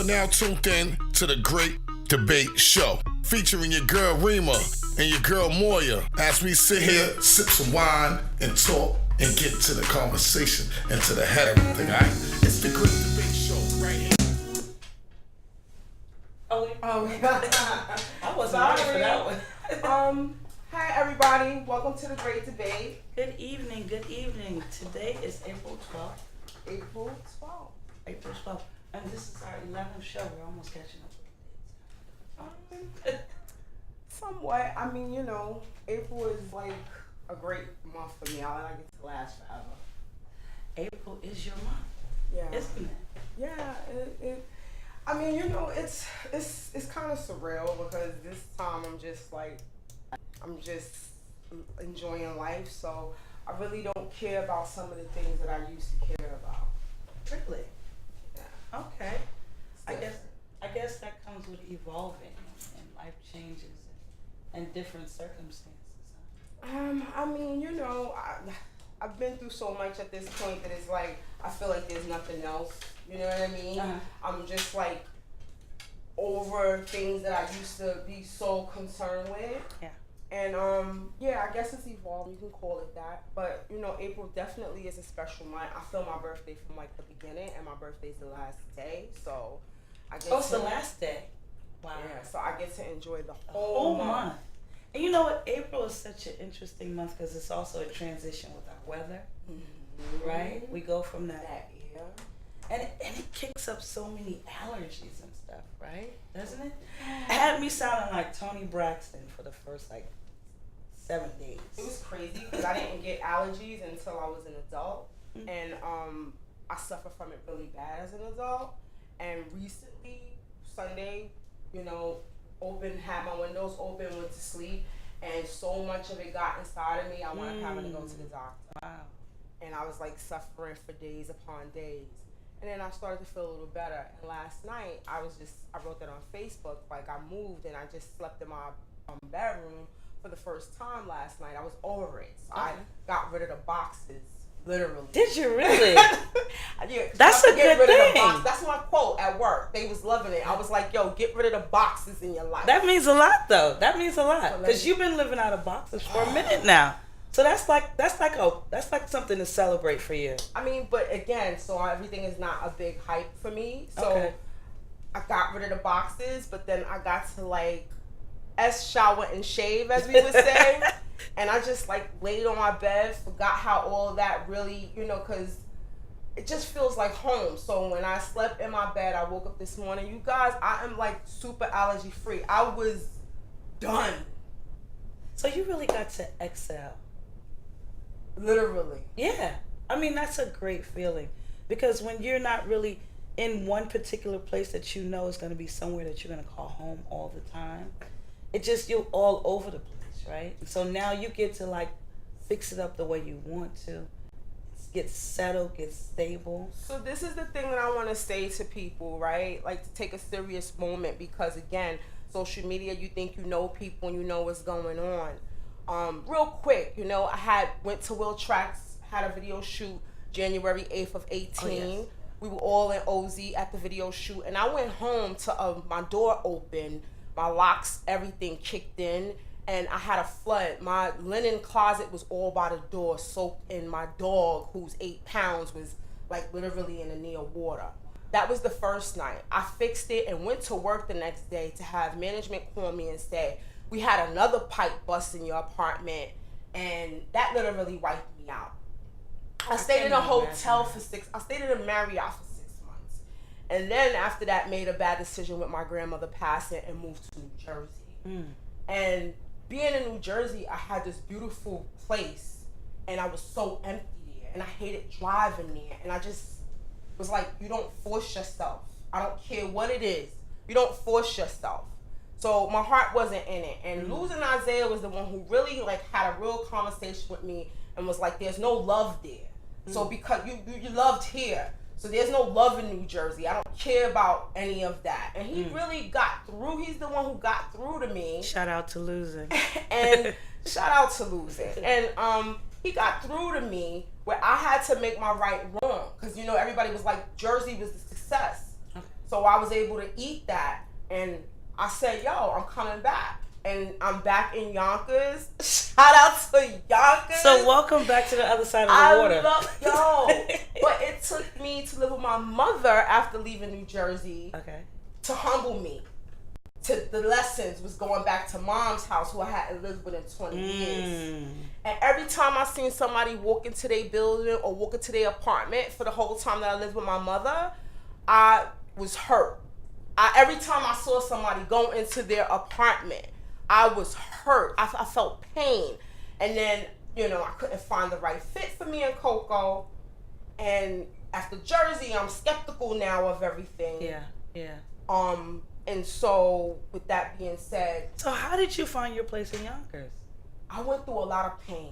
now tuned in to the Great Debate Show, featuring your girl Rema and your girl Moya, as we sit here, sip some wine, and talk, and get to the conversation and to the head of everything, all right? It's the Great Debate Show right here. I wasn't ready for that one. Hi everybody, welcome to the Great Debate. Good evening, good evening. Today is April 12th. April 12th. April 12th. And this is our 11th show. We're almost catching up with the dates. Somewhat. I mean, you know, April is like a great month for me. I like it to last forever. April is your month, Yeah. isn't it? Yeah, I mean, you know, it's kind of surreal because this time I'm just enjoying life, so I really don't care about some of the things that I used to care about. Really? Yeah. Okay. I guess that comes with evolving and life changes and different circumstances. I mean, you know, I've been through so much at this point that it's like I feel like there's nothing else. You know what I mean? Uh-huh. I'm just like over things that I used to be so concerned with. Yeah. And I guess it's evolved. You can call it that. But you know, April definitely is a special month. I feel my birthday from like the beginning, and my birthday's the last day. So I guess. Oh, it's the last day. Wow. Yeah. So I get to enjoy the whole whole month. And you know what? April is such an interesting month because it's also a transition with our weather, right? We go from that and it kicks up so many allergies and stuff, right? Doesn't it? It had me sounding like Tony Braxton for the first 7 days. It was crazy because I didn't get allergies until I was an adult, and I suffer from it really bad as an adult. And recently, Sunday, you know, had my windows open, went to sleep, and so much of it got inside of me. I wound up having to go to the doctor. Wow. And I was like suffering for days upon days. And then I started to feel a little better. And last night, I wrote that on Facebook. Like, I moved and I just slept in my bedroom for the first time last night. I was over it. So I got rid of the boxes, literally. Did you really? Yeah, that's a good thing. That's my quote at work. They was loving it. I was like, yo, get rid of the boxes in your life. That means a lot, though. That means a lot. Because you've been living out of boxes for a minute now. So that's like something to celebrate for you. I mean, but again, so everything is not a big hype for me. So okay. I got rid of the boxes, but then I got to shower and shave, as we would say. And I just laid on my bed, forgot how all of that really, you know, because it just feels like home. So when I slept in my bed, I woke up this morning. You guys, I am super allergy free. I was done. So you really got to exhale. Literally. Yeah. I mean, that's a great feeling. Because when you're not really in one particular place that you know is going to be somewhere that you're going to call home all the time, you're all over the place, right? So now you get to fix it up the way you want to. Get settled, get stable. So this is the thing that I want to say to people, right? To take a serious moment, because again, social media, you think you know people and you know what's going on. Real quick, you know, went to Will Tracks, had a video shoot January 8th of 18. Oh, yes. We were all in OZ at the video shoot, and I went home to my door open, my locks, everything kicked in, and I had a flood. My linen closet was all by the door, soaked in. My dog, who's 8 pounds, was literally in the near water. That was the first night. I fixed it and went to work the next day to have management call me and say, we had another pipe bust in your apartment, and that literally wiped me out. I stayed in a hotel I stayed in a Marriott for 6 months. And then after that, made a bad decision with my grandmother passing and moved to New Jersey. And being in New Jersey, I had this beautiful place, and I was so empty there, and I hated driving there. And I just was like, you don't force yourself. I don't care what it is. You don't force yourself. So my heart wasn't in it. And losing Isaiah was the one who really had a real conversation with me and was like, there's no love there. So because you loved here, so there's no love in New Jersey. I don't care about any of that. And he really got through. He's the one who got through to me. Shout out to losing. And shout out to losing. And he got through to me where I had to make my right wrong. Because, you know, everybody was like, Jersey was the success. Okay. So I was able to eat that, and I said, yo, I'm coming back. And I'm back in Yonkers. Shout out to Yonkers. So welcome back to the other side of the water. But it took me to live with my mother after leaving New Jersey. Okay. To humble me. To the lessons was going back to mom's house, who I hadn't lived with in 20 years. And every time I seen somebody walk into their building or walk into their apartment for the whole time that I lived with my mother, I was hurt. Every time I saw somebody go into their apartment, I was hurt. I felt pain. And then, I couldn't find the right fit for me and Coco. And after Jersey, I'm skeptical now of everything. Yeah. And so, with that being said... So how did you find your place in Yonkers? I went through a lot of pain.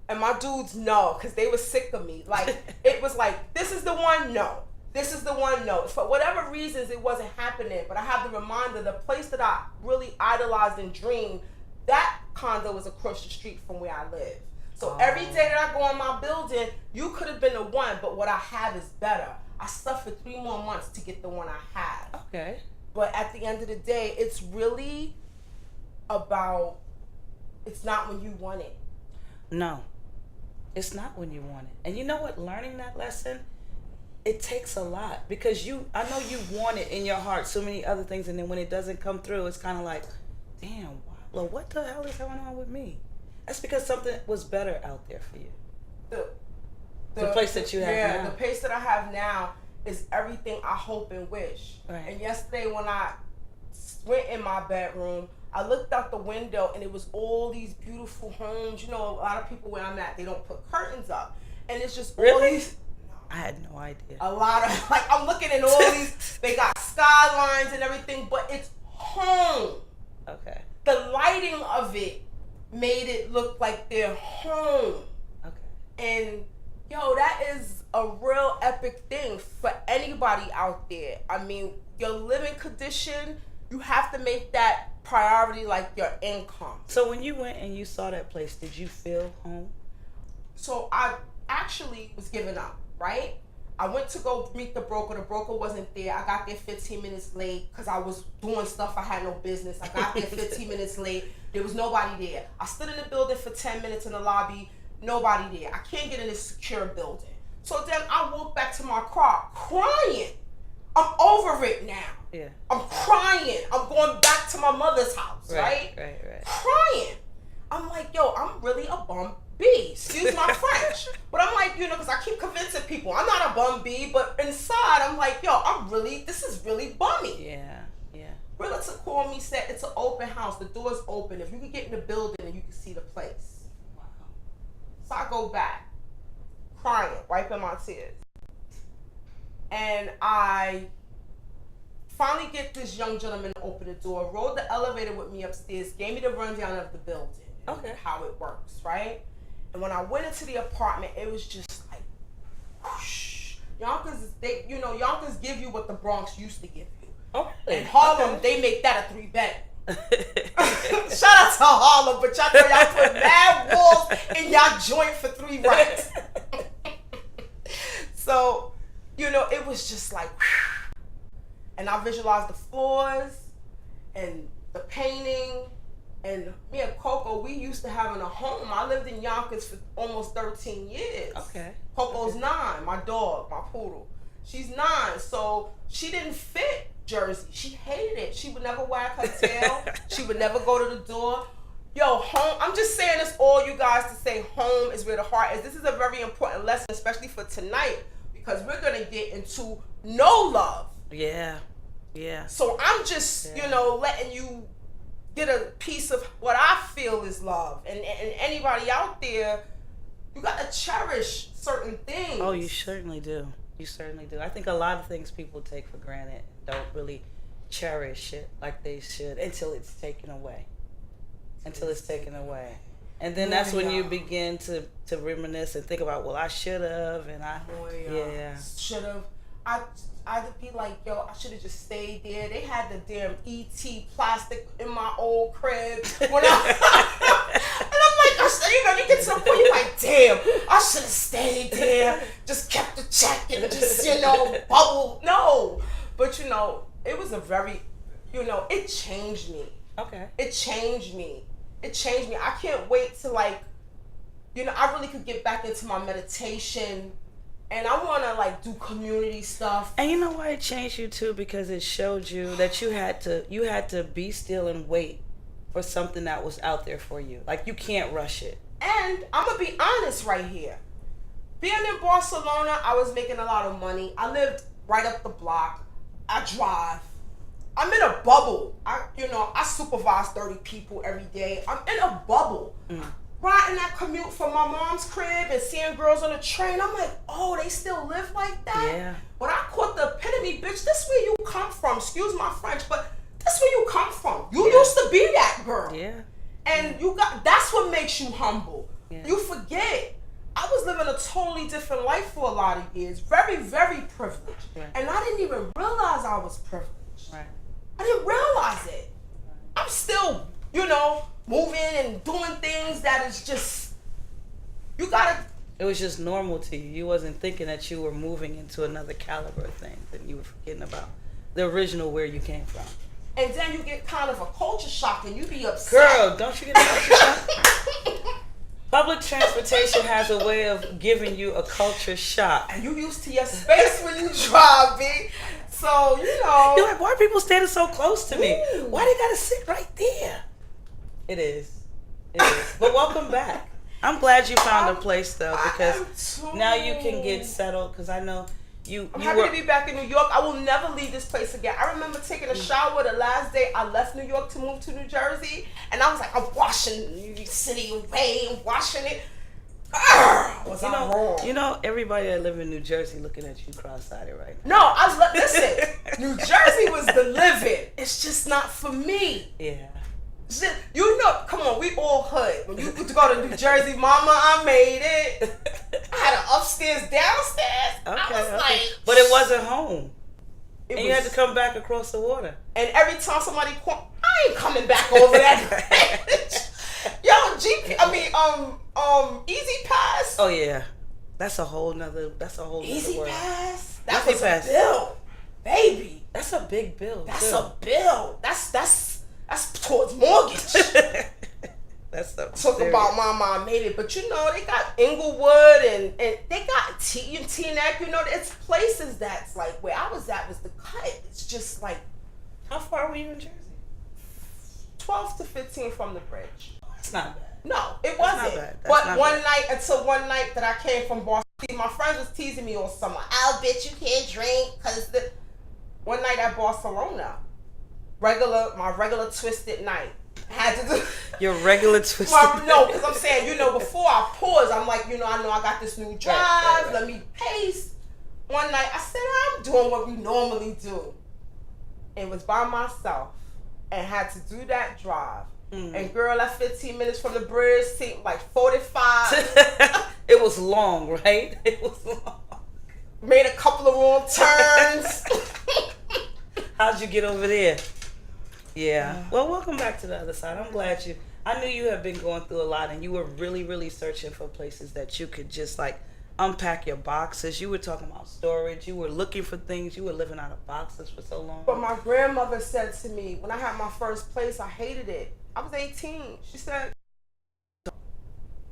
And my dudes know, because they were sick of me. Like, it was like, this is the one, no. This is the one, no. For whatever reasons, it wasn't happening. But I have the reminder, the place that I really idolized and dreamed, that condo was across the street from where I live. So every day that I go in my building, you could have been the one, but what I have is better. I suffered 3 more months to get the one I had. Okay. But at the end of the day, it's really about, it's not when you want it. No, it's not when you want it. And you know what? Learning that lesson, it takes a lot, because I know you want it in your heart, so many other things, and then when it doesn't come through, it's kind of like, damn, well, what the hell is going on with me? That's because something was better out there for you. The place that you have now. Yeah, the place that I have now is everything I hope and wish. Right. And yesterday when I went in my bedroom, I looked out the window and it was all these beautiful homes. A lot of people where I'm at, they don't put curtains up. And it's just all these... I had no idea. A lot of, I'm looking at all these, they got skylines and everything, but it's home. Okay. The lighting of it made it look like they're home. Okay. And, that is a real epic thing for anybody out there. I mean, your living condition, you have to make that priority like your income. So when you went and you saw that place, did you feel home? So I actually was giving up, right? I went to go meet the broker. The broker wasn't there. I got there 15 minutes late because I was doing stuff I had no business. I got there 15 minutes late. There was nobody there. I stood in the building for 10 minutes in the lobby. Nobody there. I can't get in this secure building. So then I walked back to my car crying. I'm over it now. Yeah. I'm crying. I'm going back to my mother's house, right? Right. Crying. I'm like, I'm really a bum B. Excuse my French. But I'm like, because I keep convincing people I'm not a bum B, but inside I'm like, this is really bummy. Yeah. Realtor called me, said it's an open house. The door's open. If you can get in the building and you can see the place. Wow. So I go back, crying, wiping my tears. And I finally get this young gentleman to open the door, rode the elevator with me upstairs, gave me the rundown of the building. Okay. How it works, right? And when I went into the apartment, it was just like, whoosh. Yonkers, Yonkers give you what the Bronx used to give you. Oh, really? And Harlem, they make that a 3-bed. Shout out to Harlem, but y'all put mad walls in y'all joint for 3 rents. So, it was just like, whew. And I visualized the floors and the painting. And me and Coco, we used to have in a home. I lived in Yonkers for almost 13 years. Okay. Coco's 9, my dog, my poodle. She's 9, so she didn't fit Jersey. She hated it. She would never wag her tail. She would never go to the door. Home, I'm just saying this all you guys to say home is where the heart is. This is a very important lesson, especially for tonight, because we're going to get into no love. Yeah. So I'm just, letting you get a piece of what I feel is love. And anybody out there, you got to cherish certain things. Oh, you certainly do. I think a lot of things people take for granted don't really cherish it like they should until it's taken away. And then that's when you begin to reminisce and think about, well, I should have, and should have. I'd be like, I should have just stayed there. They had the damn ET plastic in my old crib. And I'm like, you get to the point, you're like, damn, I should have stayed there. Just kept the check and just, bubble. No. But you know, it was a very, you know, it changed me. Okay. It changed me. It changed me. I can't wait to like, you know, I really could get back into my meditation, and I want to like do community stuff. And you know why it changed you too? Because it showed you that you had to be still and wait for something that was out there for you. Like you can't rush it. And I'm gonna be honest right here. Being in Barcelona, I was making a lot of money. I lived right up the block. I drive. I'm in a bubble. I supervise 30 people every day. I'm in a bubble. Riding that commute from my mom's crib and seeing girls on the train. I'm like, oh, they still live like that? Yeah. But I caught the epitome, bitch. This where you come from. Excuse my French, but this where you come from. You used to be that girl. Yeah. And that's what makes you humble. Yeah. You forget. I was living a totally different life for a lot of years. Very, very privileged. Right. And I didn't even realize I was privileged. Right. I didn't realize it. I'm still, you know, moving and doing things that is just, you gotta. It was just normal to you. You wasn't thinking that you were moving into another caliber of things, and you were forgetting about the original where you came from. And then you get kind of a culture shock and you be upset. Girl, don't you get a culture shock? Public transportation has a way of giving you a culture shock. And you used to your space when you drive, B. So, you know. You're like, why are people standing so close to me? Ooh. Why they gotta sit right there? It is. It is. But welcome back. I'm glad you found a place though, because now you can get settled. Because I know I'm happy to be back in New York. I will never leave this place again. I remember taking a shower the last day I left New York to move to New Jersey, and I was like, I'm washing New York City away and washing it. Was I wrong? You know, everybody that live in New Jersey looking at you cross-eyed right now. No, listen. New Jersey was the living. It's just not for me. Yeah. You know, come on, we all hood. When you go to New Jersey, mama, I made it. I had an upstairs, downstairs. Okay, I was like, but it wasn't home. And you had to come back across the water. And every time somebody called, I ain't coming back over that bridge. Yo, Easy Pass. Oh yeah, that's a whole nother. Easy world. Pass. That was a bill, baby. That's a big bill. That's a bill. That's towards mortgage. That's the Talk about mama, I made it, but you know they got Inglewood and they got Teaneck. You know, it's places that's like where I was at was the cut. It's just like, how far were you in Jersey? 12 to 15 from the bridge. That's not bad. No, it That's wasn't. not bad. That's But not one bad. night, until one night that I came from Boston, my friends was teasing me all summer. Oh, bitch, you can't drink because one night at Barcelona, my regular twisted night. Had to do your regular twisted. No, because I'm saying, you know, before I pause, I'm like, you know, I got this new drive. Right. Let me pace. One night, I said, I'm doing what we normally do. And was by myself and had to do that drive. And girl, that 15 minutes from the bridge seemed like 45. It was long, right? It was long. Made a couple of wrong turns. How'd you get over there? Yeah. Well, welcome back to the other side. I'm glad I knew you had been going through a lot and you were really, really searching for places that you could just like unpack your boxes. You were talking about storage. You were looking for things. You were living out of boxes for so long. But my grandmother said to me, when I had my first place, I hated it. I was 18. She said,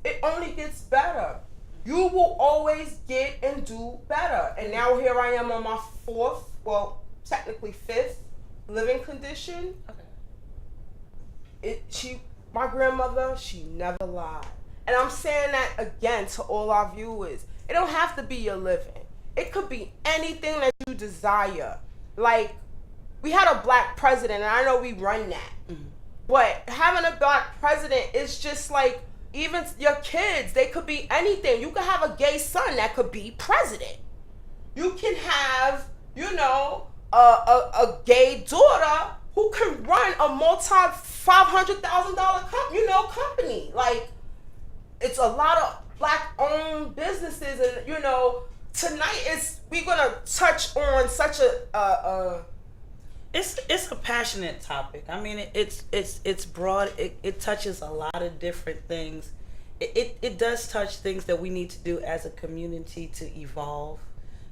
it only gets better. You will always get and do better. And now here I am on my fourth, well, technically fifth living condition. Okay. My grandmother, she never lied. And I'm saying that again to all our viewers. It don't have to be your living. It could be anything that you desire. Like, we had a black president, and I know we run that. Mm-hmm. But having a black president is just like, even your kids, they could be anything. You could have a gay son that could be president. You can have, you know, a gay daughter who can run a multi-$500,000 company. Like, it's a lot of black-owned businesses, and you know, tonight we're gonna touch on such a. It's a passionate topic. I mean, it's broad. It touches a lot of different things. It does touch things that we need to do as a community to evolve.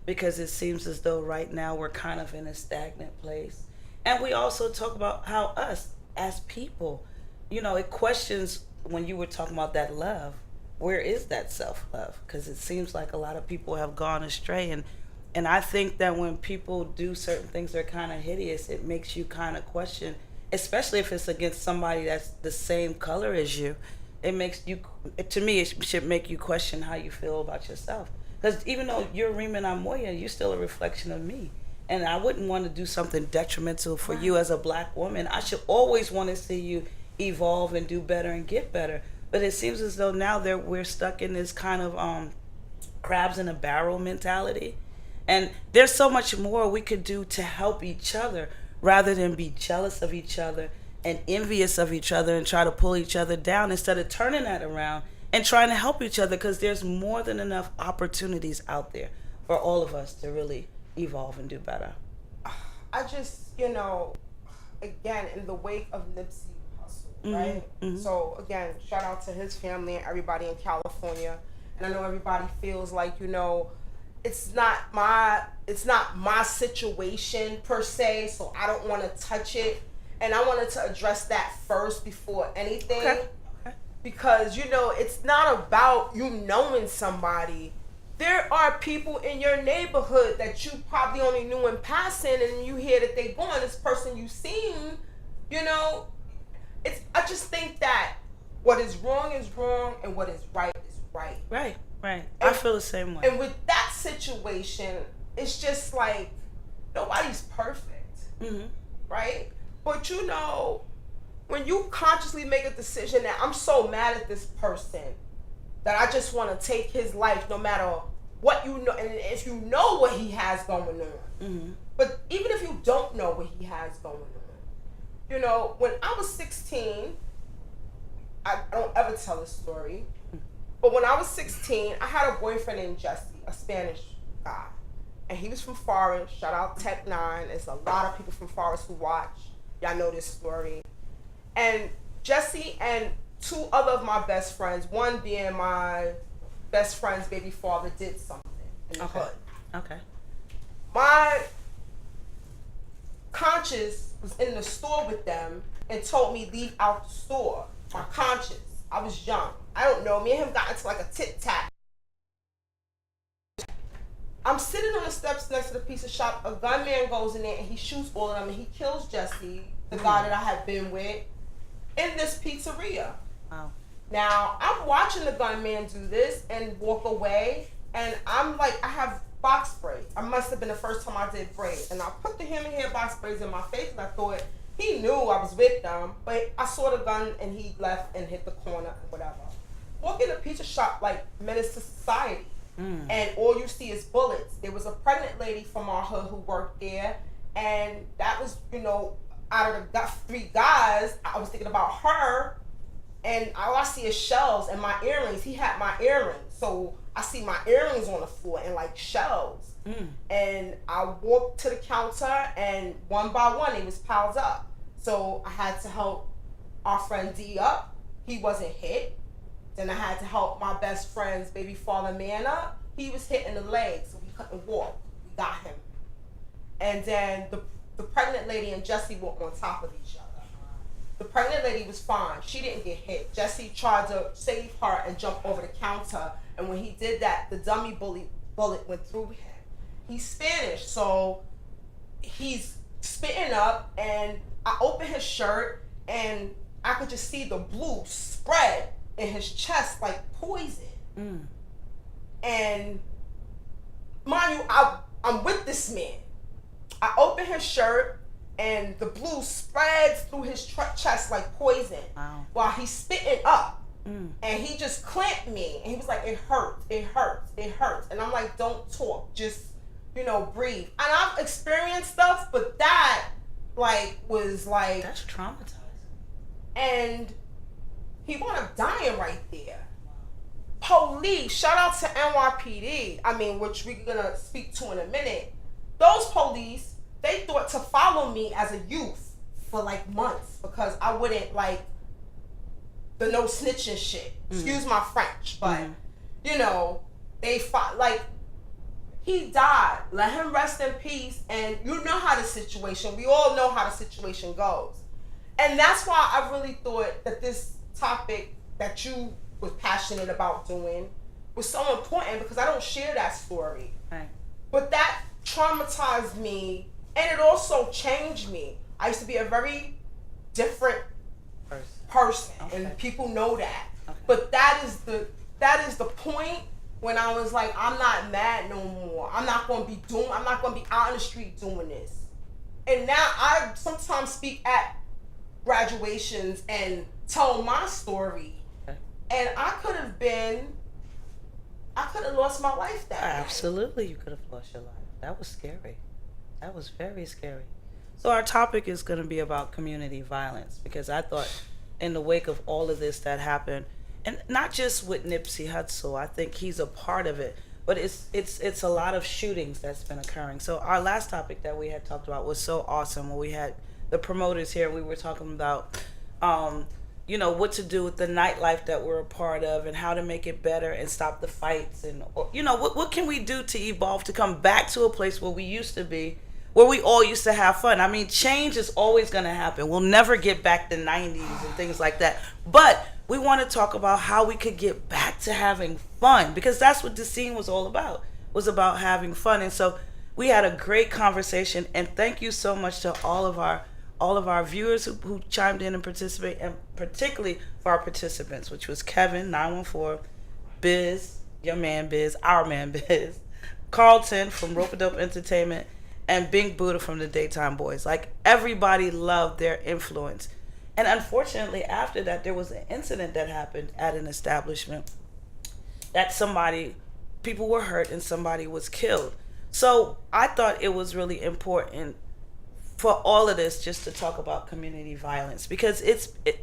because it seems as though right now we're kind of in a stagnant place. And we also talk about how us as people, it questions when you were talking about that love. Where is that self love? Because it seems like a lot of people have gone astray, and I think that when people do certain things that are kind of hideous, it makes you kind of question, especially if it's against somebody that's the same color as you. It makes you, to me, it should make you question how you feel about yourself. Because even though you're Rema and I'm Moya, you're still a reflection of me. And I wouldn't want to do something detrimental for you as a black woman. I should always want to see you evolve and do better and get better. But it seems as though now we're stuck in this kind of crabs in a barrel mentality. And there's so much more we could do to help each other rather than be jealous of each other and envious of each other and try to pull each other down, instead of turning that around and trying to help each other, because there's more than enough opportunities out there for all of us to really evolve and do better. I just, again, in the wake of Nipsey Hussle, right? Mm-hmm. So again, shout out to his family and everybody in California. And I know everybody feels like, it's not my situation per se, so I don't want to touch it. And I wanted to address that first before anything. Okay. Because, it's not about you knowing somebody. There are people in your neighborhood that you probably only knew in passing, and you hear that they gone. This person you seen, I just think that what is wrong, and what is right is right. Right. I feel the same way. And with that situation, it's just like nobody's perfect, right? But when you consciously make a decision that I'm so mad at this person that I just want to take his life, no matter what and if you know what he has going on. But even if you don't know what he has going on, when I was 16, I don't ever tell this story, but when I was 16, I had a boyfriend named Jesse, a Spanish guy, and he was from Forest. Shout out Tech 9. There's a lot of people from Forest who watch. Y'all know this story. And Jesse and two other of my best friends, one being my best friend's baby father, did something in the hood. Okay. My conscience was in the store with them and told me leave out the store. My conscience. I was young. I don't know. Me and him got into like a tit-tat. I'm sitting on the steps next to the pizza shop. A gunman goes in there and he shoots all of them and he kills Jesse, the guy that I had been with, in this pizzeria. Wow. Now, I'm watching the gunman do this and walk away, and I'm like, I have box braids. I must have been the first time I did braids. And I put the human hair box braids in my face, and I thought he knew I was with them, but I saw the gun and he left and hit the corner and whatever. Walk in a pizza shop like menace to society. And all you see is bullets. There was a pregnant lady from our hood who worked there, and that was, out of the three guys, I was thinking about her, and all I see is shells and my earrings. He had my earrings, so I see my earrings on the floor and like shells. And I walked to the counter, and one by one they was piled up. So I had to help our friend D up. He wasn't hit. Then I had to help my best friend's baby father man up. He was hit in the leg, so he couldn't walk. We got him. And then the pregnant lady and Jesse walked on top of each other. The pregnant lady was fine. She didn't get hit. Jesse tried to save her and jump over the counter. And when he did that, the dummy bullet went through him. He's Spanish, so he's spitting up, and I open his shirt, and I could just see the blue spread in his chest like poison. And mind you, I'm with this man. I open his shirt, and the blue spreads through his chest like poison. Wow. While he's spitting up. And he just clamped me, and he was like, it hurts, it hurts, it hurts. And I'm like, don't talk, just, breathe. And I've experienced stuff, but that was like, that's traumatizing. And he wound up dying right there. Police, shout out to NYPD, which we're gonna speak to in a minute. Those police, they thought to follow me as a youth for like months because I wouldn't like the no snitching shit. Excuse my French, but they fought like he died. Let him rest in peace. And you know how the situation, we all know how the situation goes. And that's why I really thought that this topic that you was passionate about doing was so important, because I don't share that story. Right. But that traumatized me, and it also changed me. I used to be a very different person, Okay. and people know that. Okay. But that is the point when I was like, I'm not mad no more. I'm not gonna be out in the street doing this. And now I sometimes speak at graduations and tell my story. Okay. And I could have lost my life that day. Absolutely, you could have lost your life. That was scary. That was very scary. So our topic is going to be about community violence, because I thought in the wake of all of this that happened, and not just with Nipsey Hussle, I think he's a part of it, but it's a lot of shootings that's been occurring. So our last topic that we had talked about was so awesome when we had the promoters here. We were talking about what to do with the nightlife that we're a part of, and how to make it better and stop the fights, and what can we do to evolve to come back to a place where we used to be, where we all used to have fun. I mean, change is always going to happen. We'll never get back to 90s and things like that. But we want to talk about how we could get back to having fun, because that's what the scene was all about. Was about having fun. And so we had a great conversation, and thank you so much to all of our viewers who chimed in and participated, and particularly for our participants, which was Kevin 914, Biz, your man Biz, our man Biz, Carlton from Rope Dope Entertainment, and Bing Buddha from the Daytime Boys. Like, everybody loved their influence. And unfortunately, after that, there was an incident that happened at an establishment that people were hurt and somebody was killed. So I thought it was really important for all of this just to talk about community violence, because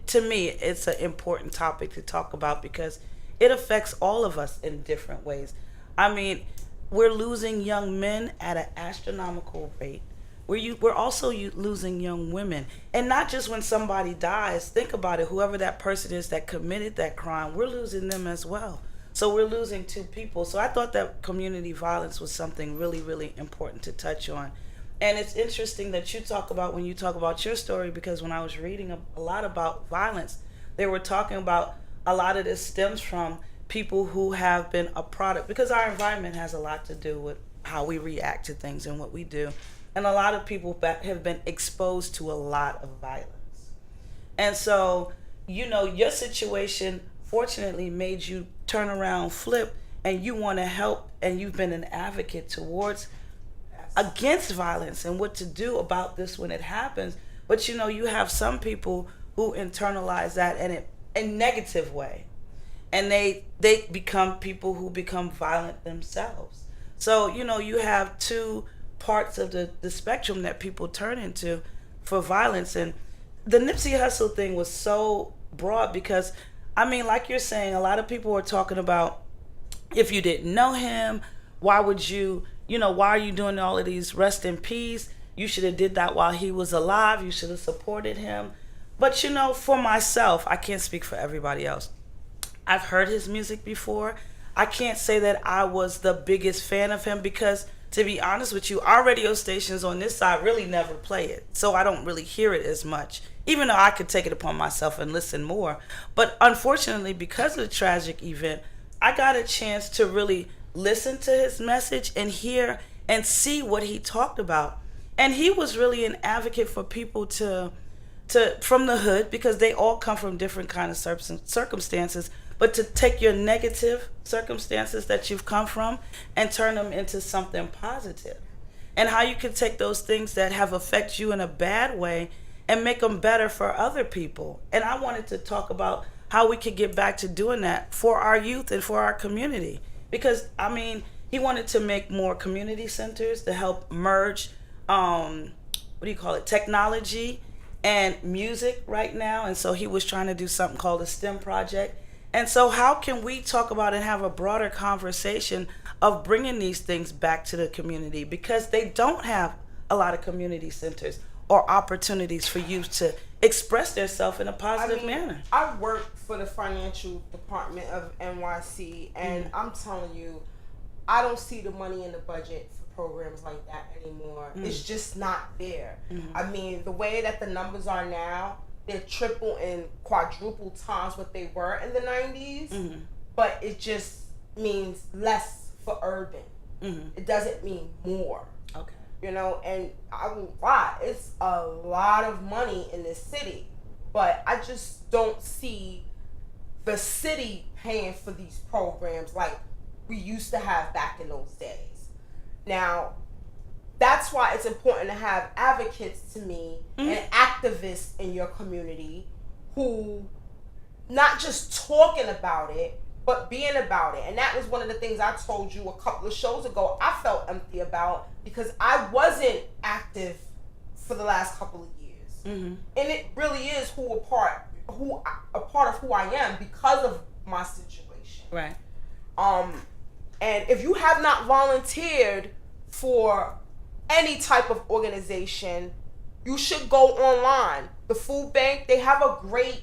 to me, it's an important topic to talk about, because it affects all of us in different ways. I mean, we're losing young men at an astronomical rate. We're also losing young women. And not just when somebody dies. Think about it. Whoever that person is that committed that crime, we're losing them as well. So we're losing two people. So I thought that community violence was something really, really important to touch on. And it's interesting that you talk about, when you talk about your story, because when I was reading a lot about violence, they were talking about a lot of this stems from people who have been a product, because our environment has a lot to do with how we react to things and what we do. And a lot of people have been exposed to a lot of violence. And so, your situation fortunately made you turn around, flip, and you want to help, and you've been an advocate against violence and what to do about this when it happens. But you have some people who internalize that in a negative way, and they become people who become violent themselves. So you have two parts of the spectrum that people turn into for violence. And the Nipsey Hussle thing was so broad, because I mean, like you're saying, a lot of people were talking about, if you didn't know him, why would you why are you doing all of these rest in peace? You should have did that while he was alive. You should have supported him. But for myself, I can't speak for everybody else. I've heard his music before. I can't say that I was the biggest fan of him, because to be honest with you, our radio stations on this side really never play it. So I don't really hear it as much, even though I could take it upon myself and listen more. But unfortunately, because of the tragic event, I got a chance to really listen to his message and hear and see what he talked about. And he was really an advocate for people to from the hood, because they all come from different kind of circumstances, but to take your negative circumstances that you've come from and turn them into something positive. And how you can take those things that have affected you in a bad way and make them better for other people. And I wanted to talk about how we could get back to doing that for our youth and for our community. Because, I mean, he wanted to make more community centers to help merge, technology and music right now. And so he was trying to do something called a STEM project. And so how can we talk about and have a broader conversation of bringing these things back to the community? Because they don't have a lot of community centers or opportunities for youth to express themselves in a positive manner. I work for the financial department of NYC, and I'm telling you, I don't see the money in the budget for programs like that anymore. It's just not there. I mean, the way that the numbers are now, they're triple and quadruple times what they were in the 90s, but it just means less for urban. It doesn't mean more. Okay. You know, and I won't lie, it's a lot of money in this city, but I just don't see the city paying for these programs like we used to have back in those days. Now, that's why it's important to have advocates to me and activists in your community who not just talking about it, but being about it. And that was one of the things I told you a couple of shows ago I felt empty about, because I wasn't active for the last couple of years. And it really is a part of who I am because of my situation. Right. And if you have not volunteered for any type of organization, you should go online. The food bank, they have a great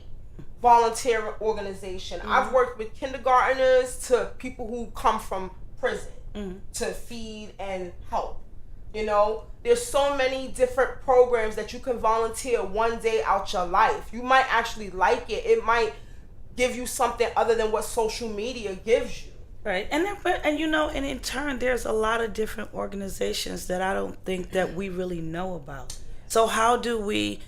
volunteer organization. I've worked with kindergartners to people who come from prison to feed and help. You know, there's so many different programs that you can volunteer one day out your life. You might actually like it. It might give you something other than what social media gives you. Right. And you know, and in turn, there's a lot of different organizations that I don't think that we really know about. So how do we,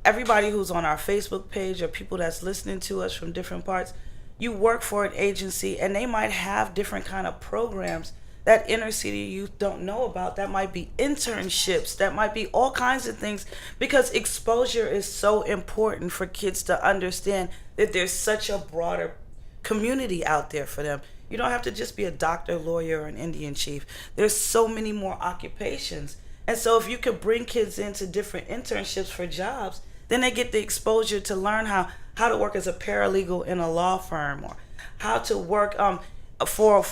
everybody who's on our Facebook page or people that's listening to us from different parts, you work for an agency and they might have different kind of programs that inner city youth don't know about. That might be internships, that might be all kinds of things, because exposure is so important for kids to understand that there's such a broader community out there for them. You don't have to just be a doctor, lawyer, or an Indian chief. There's so many more occupations. And so if you could bring kids into different internships for jobs, then they get the exposure to learn how to work as a paralegal in a law firm, or how to work for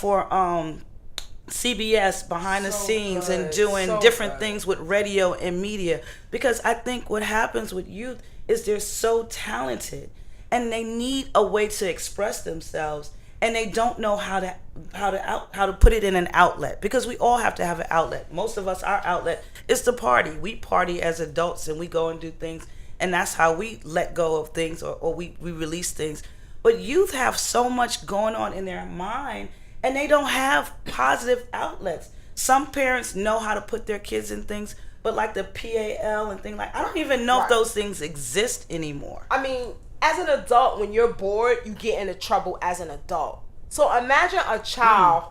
CBS behind the scenes and doing different things with radio and media. Because I think what happens with youth is they're so talented and they need a way to express themselves, and they don't know how to put it in an outlet, because we all have to have an outlet. Most of us, our outlet is to party. We party as adults and we go and do things, and that's how we let go of things, or we release things. But youth have so much going on in their mind, and they don't have positive outlets. Some parents know how to put their kids in things, but like the PAL and things like, I don't even know if those things exist anymore. I mean, as an adult, when you're bored, you get into trouble as an adult. So imagine a child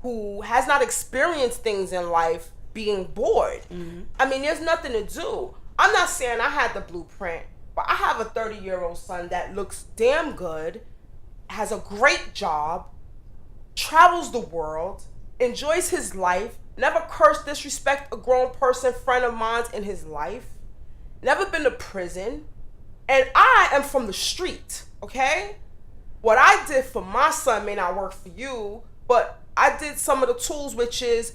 who has not experienced things in life being bored. I mean, there's nothing to do. I'm not saying I had the blueprint, but I have a 30-year-old son that looks damn good, has a great job, travels the world, enjoys his life, never cursed, disrespect a grown person, friend of mine in his life, never been to prison. And I am from the street, okay? What I did for my son may not work for you, but I did some of the tools, which is,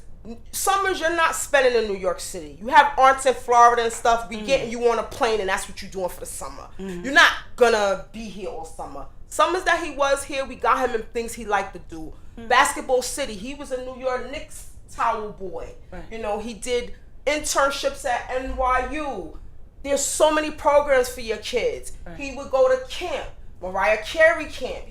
summers you're not spending in New York City. You have aunts in Florida and stuff. We getting you on a plane, and that's what you're doing for the summer. You're not gonna be here all summer. Summers that he was here, we got him in things he liked to do. Basketball City, he was a New York Knicks towel boy. You know, he did internships at NYU. There's so many programs for your kids. He would go to camp, Mariah Carey camp.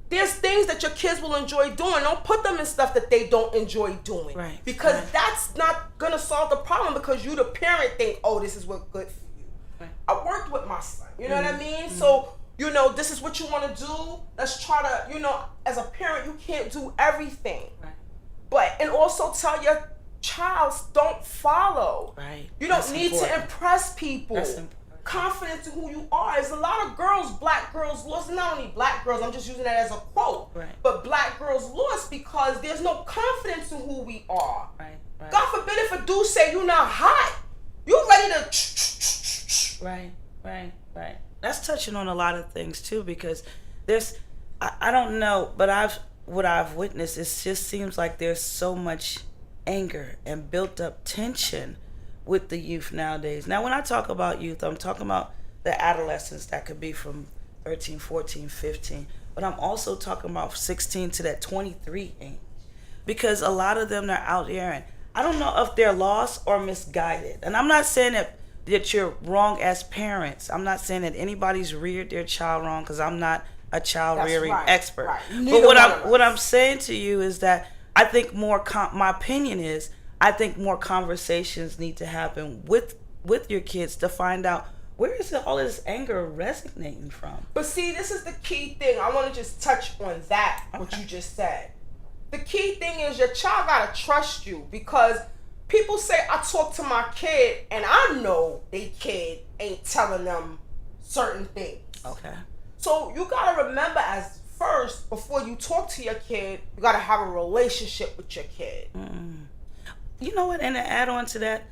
There's things that your kids will enjoy doing. Don't put them in stuff that they don't enjoy doing. Because that's not gonna solve the problem, because you the parent think, oh, this is what's good for you. I worked with my son, you know what I mean? So, you know, this is what you wanna do. Let's try to, you know, as a parent, you can't do everything. But, and also tell your child, don't follow. You don't need to impress people. Confidence in who you are. There's a lot of girls, black girls lost, not only black girls, I'm just using that as a quote, but black girls lost because there's no confidence in who we are. God forbid if a dude say you're not hot, you ready to Right. That's touching on a lot of things too, because there's, I don't know, but what I've witnessed, it just seems like there's so much anger and built up tension with the youth nowadays. Now, when I talk about youth, I'm talking about the adolescents that could be from 13, 14, 15. but I'm also talking about 16 to that 23 age. Because a lot of them are out here, and I don't know if they're lost or misguided. And I'm not saying that you're wrong as parents. I'm not saying that anybody's reared their child wrong, because I'm not a child rearing expert. Right. But what I'm saying to you is that I think my opinion is, I think more conversations need to happen with your kids to find out, where is all this anger resonating from? But see, this is the key thing. I want to just touch on that, what you just said. The key thing is your child got to trust you, because people say, I talk to my kid and I know they kid ain't telling them certain things. Okay. So you got to remember, as first, before you talk to your kid, you got to have a relationship with your kid. You know what? And to add on to that,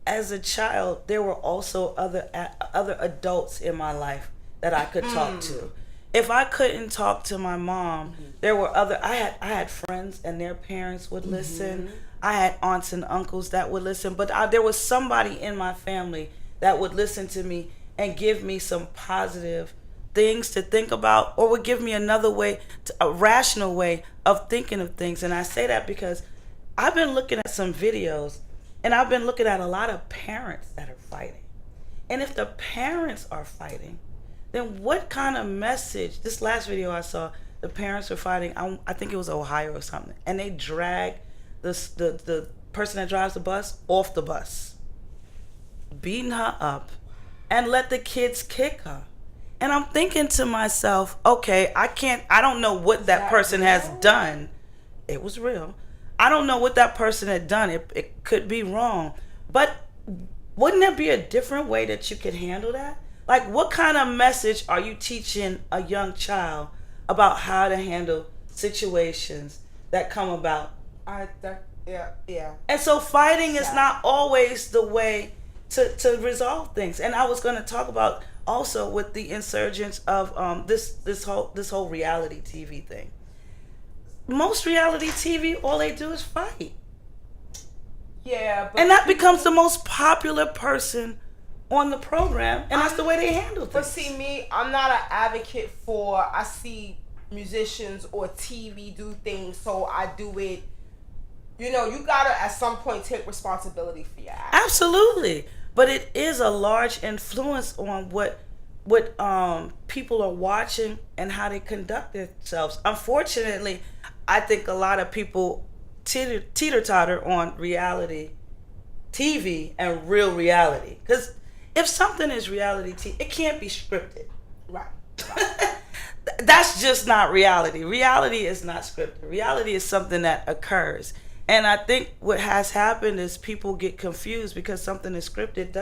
as a child, there were also other adults in my life that I could talk to. If I couldn't talk to my mom, there were I had friends and their parents would listen. I had aunts and uncles that would listen, but there was somebody in my family that would listen to me and give me some positive things to think about, or would give me another way, a rational way of thinking of things. And I say that because I've been looking at some videos, and I've been looking at a lot of parents that are fighting. And if the parents are fighting, then what kind of message? This last video I saw, the parents were fighting. I think it was Ohio or something, and they dragged the person that drives the bus off the bus, beating her up, and let the kids kick her. And I'm thinking to myself, okay, I don't know what that person has done. It was real. I don't know what that person had done. It could be wrong. But wouldn't there be a different way that you could handle that? Like, what kind of message are you teaching a young child about how to handle situations that come about? Yeah. And so fighting is not always the way to resolve things. And I was going to talk about also with the insurgence of this whole reality TV thing. Most reality TV, all they do is fight. Yeah. And that becomes the most popular person on the program, and that's the way they handle things. But see, me, I'm not an advocate for, I see musicians or TV do things, so I do it. You know, you gotta at some point take responsibility for your actions. Absolutely. But it is a large influence on what people are watching and how they conduct themselves. Unfortunately, I think a lot of people teeter-totter on reality TV and real reality. Because if something is reality TV, it can't be scripted. Right. That's just not reality. Reality is not scripted. Reality is something that occurs. And I think what has happened is people get confused because something is scripted.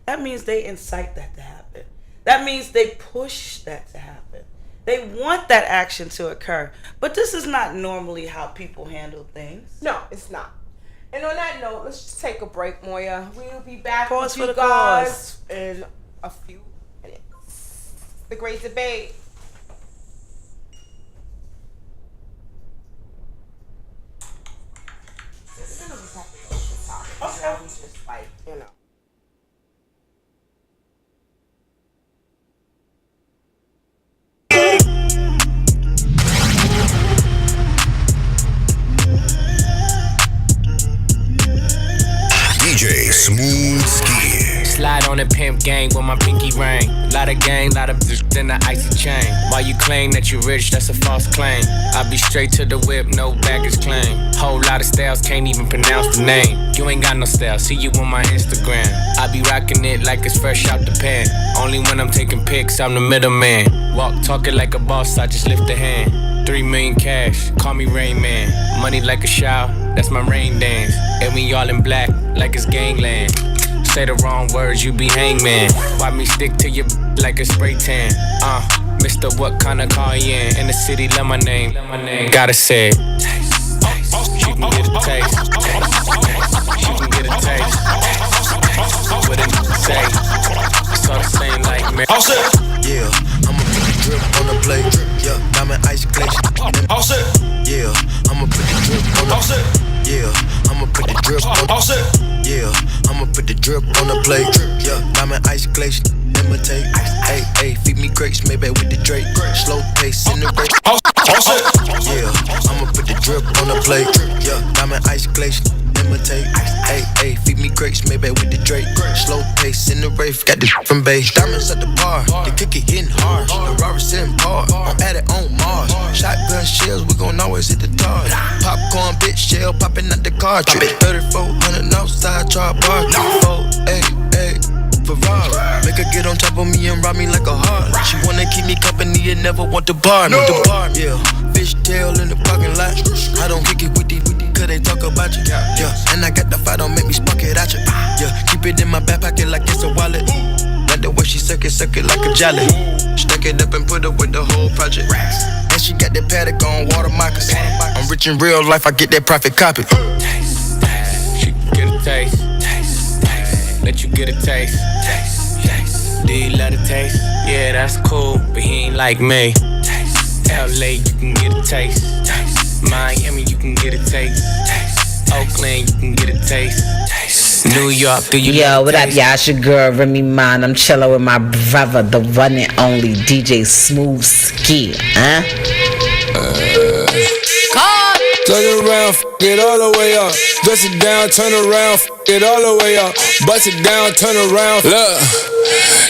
That means they incite that to happen. That means they push that to happen. They want that action to occur. But this is not normally how people handle things. No, it's not. And on that note, let's just take a break, Moya. We'll be back Pause with for you the guys cause. in a few minutes. The Great Debate. Okay. Just like, you know. DJ Smooth Skin. Slide on the pimp gang with my pinky ring. Lot of gang, lot of in the icy chain. While you claim that you rich, that's a false claim. I be straight to the whip, no baggage claim. Whole lot of styles, can't even pronounce the name. You ain't got no style, see you on my Instagram. I be rocking it like it's fresh out the pan. Only when I'm taking pics, I'm the middleman. Walk talking like a boss, I just lift a hand. 3 million cash, call me Rain Man. Money like a shower, that's my rain dance. And we all in black, like it's gangland. Say the wrong words, you be hangman. Why me stick to your like a spray tan? Mister, what kind of car you in? In the city, love my name. Gotta say it. Taste. She can get a taste. She can get a taste. What it say? It's all the same like me. All set. Yeah, I'ma put the drip on the plate. Yeah, diamond ice glacier. All set. Yeah, I'ma put the drip on the. All set. Yeah, I'ma put the drip on. All set. Yeah, I'ma put the drip on the plate. Yeah, diamond ice glacier. imitate. Hey, hey, feed me grapes, maybe with the Drake. Slow pace in the race. Yeah, I'ma put the drip on the plate. Yeah, diamond ice glacier. Imitate. Hey, hey, feed me grapes, maybe with the Drake. Slow pace in the rave, got the from base. Diamonds at the bar, the cookie hitting hard. The Rari sitting hard, I'm at it on Mars. Shotgun shells, we gon' always hit the tar. Popcorn, bitch, shell popping out the car. Trip 3400 outside, try bar. 4, 8, 8. Ferrari. Make her get on top of me and rob me like a heart. She wanna keep me company and never want to bar me. Yeah, fish tail in the parking lot. I don't kick it with these, cause they talk about you. Yeah, and I got the fight, don't make me spark it at you. Yeah, keep it in my back pocket like it's a wallet. Like the way she suck it like a jelly. Stack it up and put it with the whole project. And she got that paddock on water moccasins. I'm rich in real life, I get that profit copy. Taste, taste. She can get a taste. Taste, taste. Let you get a taste. Taste, taste. Do you love the taste? Yeah, that's cool, but he ain't like me. Taste, LA, you can get a taste. Taste. Miami, you can get a taste. Taste. Oakland, you can get a taste. Taste. New York, do you? Yo, what up, y'all? It's your girl Remy Man. I'm chillin' with my brother, the one and only DJ Smooth Ski, huh? Turn around, it all the way up. Dress it down, turn around, it all the way up. Bust it down, turn around. Look,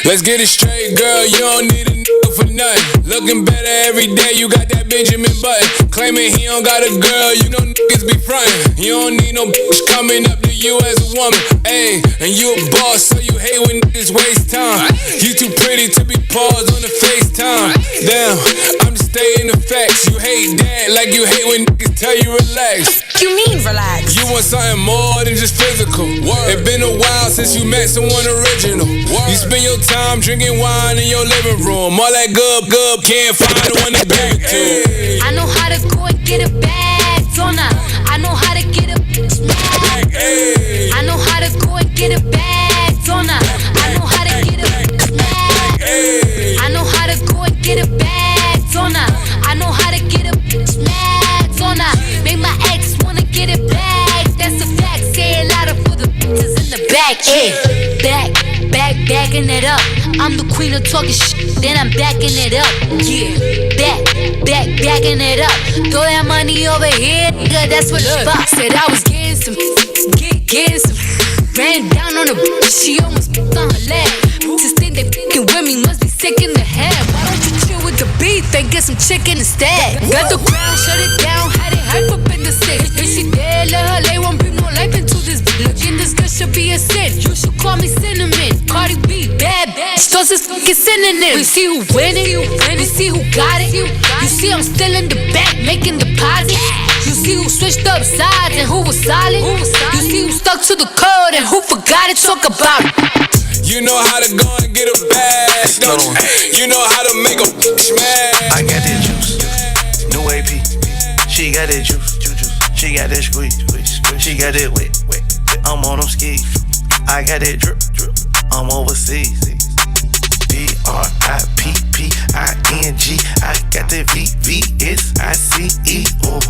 let's get it straight, girl. You don't need a nigga for nothing. Looking better every day, you got that Benjamin Button. Claiming he don't got a girl, you know niggas be frontin'. You don't need no bitch coming up to you as a woman. Ayy, and you a boss, so you hate when niggas waste time. You too pretty to be paused on the FaceTime. Damn, I'm just stating the facts. You hate that like you hate when niggas tell you relax. You mean relax? You want something more than just physical. It been a while since you met someone original. You spend your time drinking wine in your living room. All that good, can't find the one to give it to. I know how to go and get a bag, don't I? I know how to get a bitch mad. I know how to go and get a bag, don't I? I know how to get a bitch mad. I know how to go and get a bag, don't I? I know how to get a bitch mad, don't I? Make my ex wanna get it back. That's a fact. Say it louder for the bitches in the back. Backing it up. I'm the queen of talking shit, then I'm backing it up. Yeah, backing it up. Throw that money over here, nigga. That's what the fuck said. I was getting some, getting some. Ran down on a bitch, she almost on her leg. Just think they fucking with me, must be sick in the head. Why don't you chill with the beef and get some chicken instead? Got the ground, shut it down, had it hype up in the six. If she dead, let her lay, won't bring no life into this bitch. Looking this good should be a sin. You should call me Cinnamon. Cardi B, bad bitch. Those is fucking synonyms. We see who winning, we see who got it. You see I'm still in the back making deposits. You see who switched up sides and who was solid. You see who stuck to the code and who forgot it. Talk about it. You know how to go and get a bag, don't you? You know how to make a bitch mad. I got that juice, new AP. She got that juice. She got that squeeze. She got that wet. I'm on them skis. I got that drip. I'm overseas. Bripping. I got that VVSICE. Oh,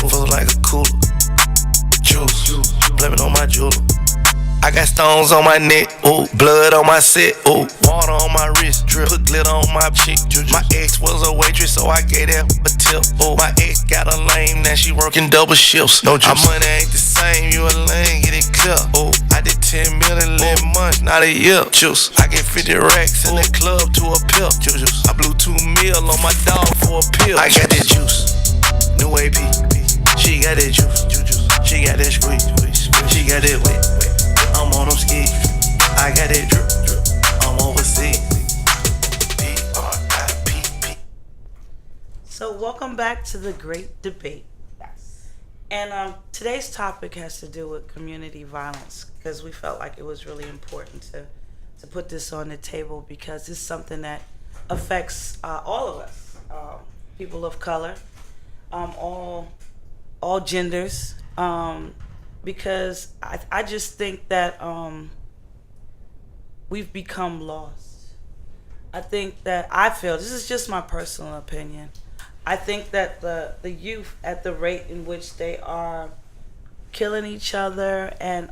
feel like a cooler. Juice, blaming on my jeweler. I got stones on my neck, ooh, blood on my set, ooh, water on my wrist, drip, put glitter on my chick. My ex was a waitress, so I gave that a tip. Ooh, my ex got a lame, now she working double shifts. No juice. My money ain't the same, you a lame, get it clear. Ooh, I did 10 million in months, not a year. Juice, I get 50 racks in the club to a pill. Juice, I blew 2 mil on my dog for a pill. I got that juice, new AP. She got that juice. She got that squeeze. She got that wet. I'm on them skis. I got that drip. I'm overseas. Bripping. So welcome back to the Great Debate. And today's topic has to do with community violence, because we felt like it was really important to put this on the table, because it's something that affects all of us, people of color, all genders, because I just think that we've become lost. I think that I feel, this is just my personal opinion, I think that the youth, at the rate in which they are killing each other and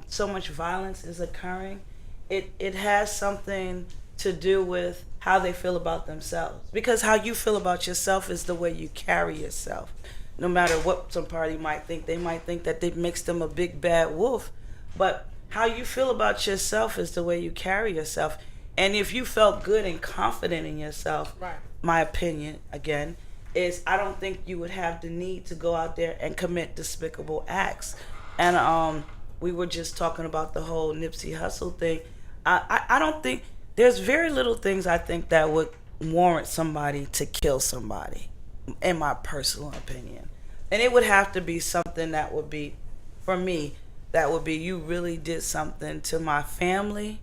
so much violence is occurring, it has something to do with how they feel about themselves. Because how you feel about yourself is the way you carry yourself. No matter what somebody might think, they might think that it makes them a big bad wolf. But how you feel about yourself is the way you carry yourself. And if you felt good and confident in yourself, right. My opinion, again, is I don't think you would have the need to go out there and commit despicable acts. And we were just talking about the whole Nipsey Hussle thing. I don't think, there's very little things I think that would warrant somebody to kill somebody, in my personal opinion. And it would have to be something that would be, for me, that would be you really did something to my family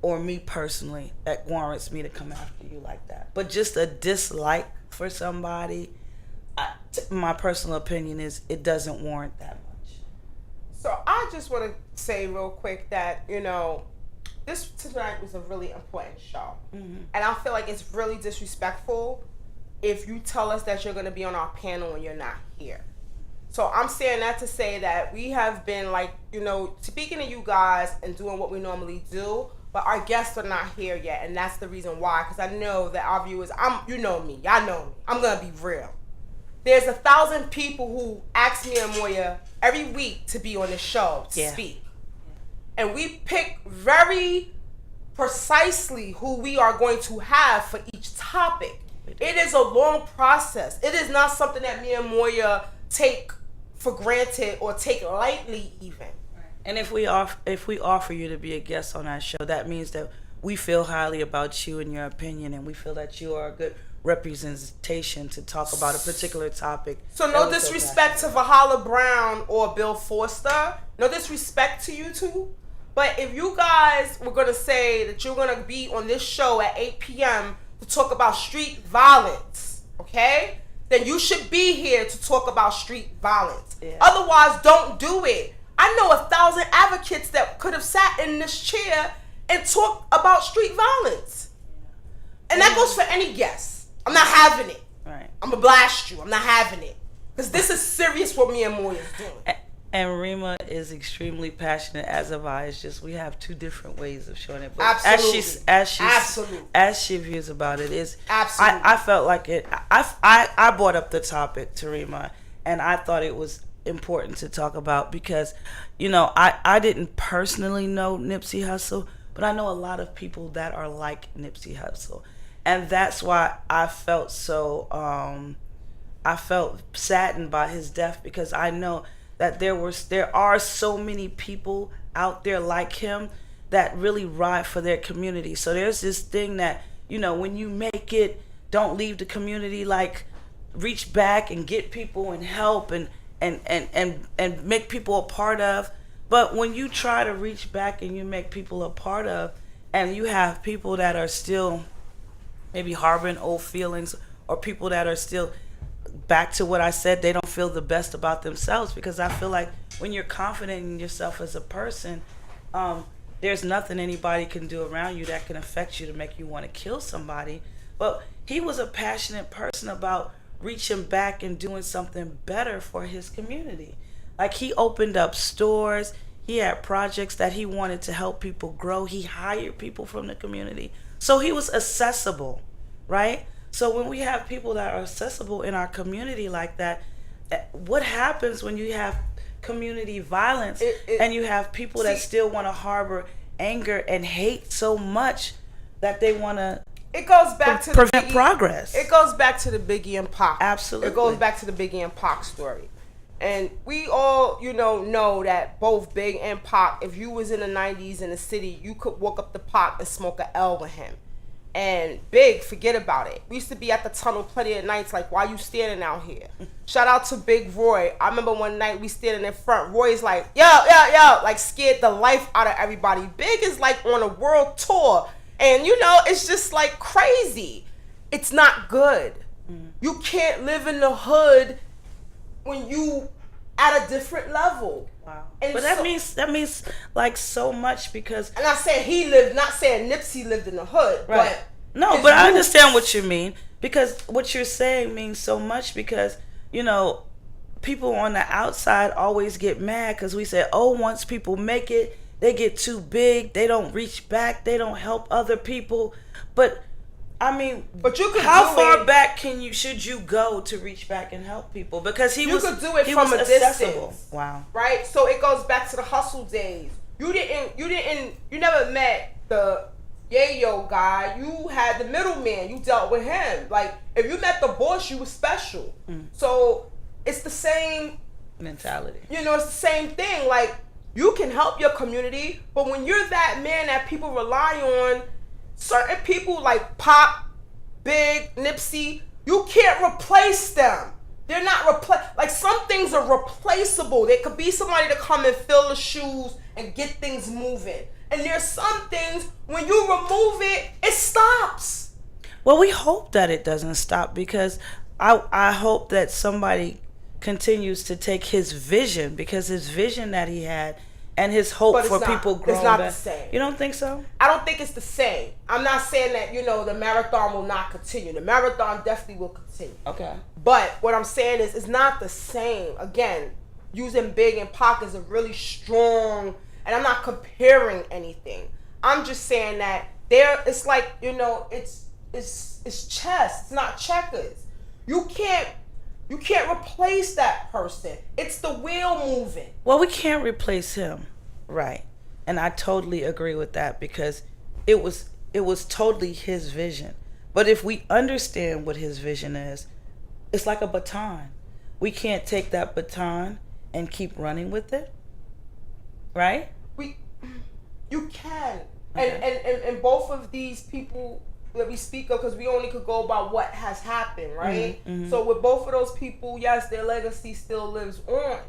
or me personally that warrants me to come after you like that. But just a dislike for somebody, my personal opinion is it doesn't warrant that much. So I just want to say real quick that, you know, this tonight was a really important show. Mm-hmm. And I feel like it's really disrespectful if you tell us that you're going to be on our panel and you're not here. So I'm saying that to say that we have been, like, you know, speaking to you guys and doing what we normally do, but our guests are not here yet, and that's the reason why. Because I know that our viewers, you know me, y'all know me. I'm gonna be real. There's 1,000 people who ask me and Moya every week to be on the show to speak, and we pick very precisely who we are going to have for each topic. It is a long process. It is not something that me and Moya take for granted or take lightly even. And if we offer you to be a guest on our show, that means that we feel highly about you and your opinion, and we feel that you are a good representation to talk about a particular topic. So no disrespect to Valhalla Brown or Bill Forster. No disrespect to you two. But if you guys were going to say that you're going to be on this show at 8 p.m. to talk about street violence, okay? Then you should be here to talk about street violence. Yeah. Otherwise, don't do it. I know 1,000 advocates that could have sat in this chair and talked about street violence. And that goes for any guest. I'm not having it. Right. I'm going to blast you. I'm not having it. Because this is serious what me and Moya is doing. And Rema is extremely passionate, as of I. It's just we have two different ways of showing it. But absolutely. As she views about it is. Absolutely. I felt like it. I brought up the topic to Rema, and I thought it was important to talk about because, you know, I didn't personally know Nipsey Hussle, but I know a lot of people that are like Nipsey Hussle, and that's why I felt so. I felt saddened by his death because I know that there are so many people out there like him that really ride for their community. So there's this thing that, you know, when you make it, don't leave the community, like reach back and get people and help and make people a part of. But when you try to reach back and you make people a part of, and you have people that are still maybe harboring old feelings, or people that are still, back to what I said, they don't feel the best about themselves, because I feel like when you're confident in yourself as a person, there's nothing anybody can do around you that can affect you to make you want to kill somebody. But he was a passionate person about reaching back and doing something better for his community. Like, he opened up stores, he had projects that he wanted to help people grow, he hired people from the community. So he was accessible, right? So when we have people that are accessible in our community like that, what happens when you have community violence and you have people that still want to harbor anger and hate so much that they want to prevent progress? It goes back to the Biggie and Pac. Absolutely. It goes back to the Biggie and Pac story. And we all, you know that both Big and Pac, if you was in the 90s in the city, you could walk up to Pac and smoke a L with him. And Big, forget about it. We used to be at the tunnel plenty of nights, like, why you standing out here? Shout out to Big Roy. I remember one night we standing in front. Roy's like, yo, like scared the life out of everybody. Big is like on a world tour. And, you know, it's just like crazy. It's not good. You can't live in the hood when you at a different level. Wow. And but that means like so much, because I'm not saying he lived, not saying Nipsey lived in the hood, right. But I understand what you mean, because what you're saying means so much, because, you know, people on the outside always get mad because we say, oh, once people make it they get too big, they don't reach back, they don't help other people. But I mean, but you could how far back should you go to reach back and help people? Because you could do it from a distance. Wow. Right? So it goes back to the hustle days. You never met the Yayo guy. You had the middleman. You dealt with him. Like, if you met the boss, you were special. So it's the same mentality. It's the same thing. Like, you can help your community, but when you're that man that people rely on, certain people like Pop, Big, Nipsey, you can't replace them. They're not like, some things are replaceable. There could be somebody to come and fill the shoes and get things moving. And there's some things, when you remove it, it stops. Well, we hope that it doesn't stop, because I hope that somebody continues to take his vision, because his vision that he had and his hope for people growing. It's not back. The same. You don't think so? I don't think it's the same. I'm not saying that, the marathon will not continue. The marathon definitely will continue. Okay. But what I'm saying is, it's not the same. Again, using Big and Pac is a really strong, and I'm not comparing anything. I'm just saying that it's like, it's chess. It's not checkers. You can't replace that person. It's the wheel moving. Well, we can't replace him, right? And I totally agree with that, because it was totally his vision. But if we understand what his vision is, it's like a baton. We can't take that baton and keep running with it, right? You can. Okay. And both of these people that we speak of, because we only could go by what has happened, right? Mm-hmm. So with both of those people, yes, their legacy still lives on.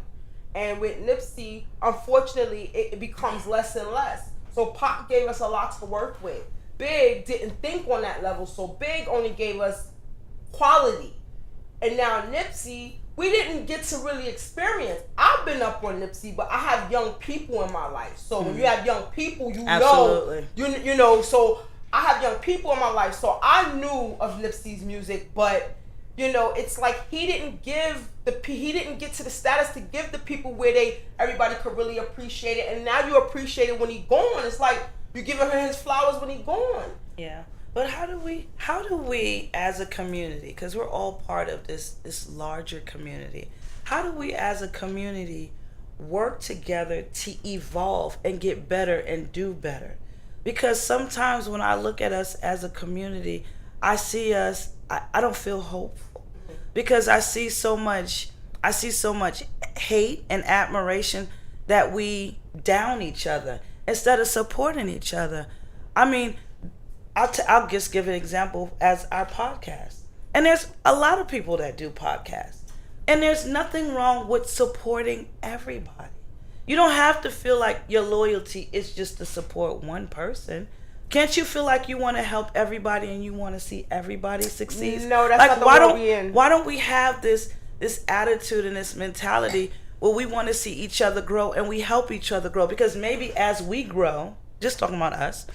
And with Nipsey, unfortunately, it becomes less and less. So Pop gave us a lot to work with. Big didn't think on that level, so Big only gave us quality. And now Nipsey, we didn't get to really experience. I've been up on Nipsey, but I have young people in my life. So when you have young people, Absolutely. So I have young people in my life, so I knew of Nipsey's music, but it's like he didn't get to the status to give the people where everybody could really appreciate it, and now you appreciate it when he gone. It's like you're giving him his flowers when he gone. Yeah, but how do we as a community, because we're all part of this larger community, how do we as a community work together to evolve and get better and do better? Because sometimes when I look at us as a community, I don't feel hopeful, because I see so much hate and admiration that we down each other instead of supporting each other. I mean, I'll just give an example as our podcast. And there's a lot of people that do podcasts. And there's nothing wrong with supporting everybody. You don't have to feel like your loyalty is just to support one person. Can't you feel like you want to help everybody and you want to see everybody succeed? No, that's not the world we're in. Why don't we have this attitude and this mentality where we want to see each other grow and we help each other grow? Because maybe as we grow, just talking about us,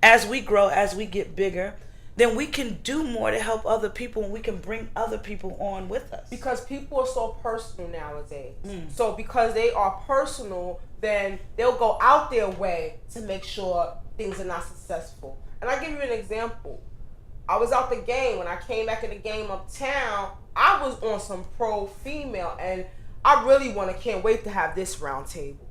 as we grow, as we get bigger, then we can do more to help other people, and we can bring other people on with us. Because people are so personal nowadays. So because they are personal, then they'll go out their way to make sure things are not successful. And I'll give you an example. I was out the game. When I came back in the game uptown, I was on some pro-female, and I really can't wait to have this round table.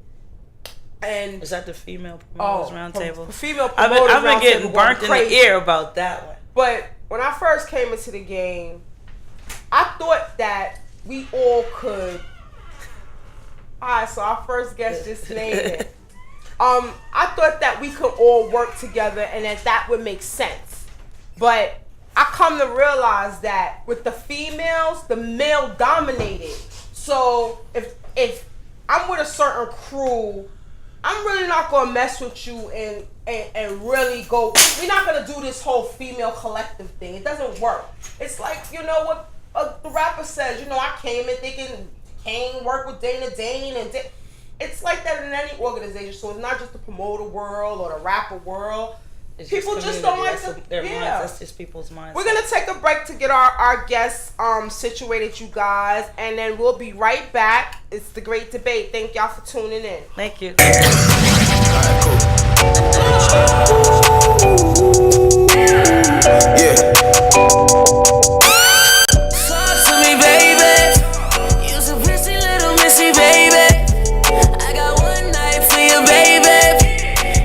And is that the female promoters round table? Female promoters I've been getting burnt in the ear about that one. But when I first came into the game, I thought that we all could. Alright, so our first guest just named it. I thought that we could all work together and that would make sense. But I come to realize that with the females, the male dominated. So if I'm with a certain crew, I'm really not gonna mess with you and really go. We're not gonna do this whole female collective thing. It doesn't work. It's like, what the rapper says. I came in thinking Kane work with Dana Dane, and it's like that in any organization. So it's not just the promoter world or the rapper world. It's people just don't like to. That's just people's minds. We're gonna take a break to get our guests situated, you guys, and then we'll be right back. It's the Great Debate. Thank y'all for tuning in. Thank you. Alright, cool. Yeah. Talk to me, baby. You're so pretty, little missy, baby. I got one night for you, baby.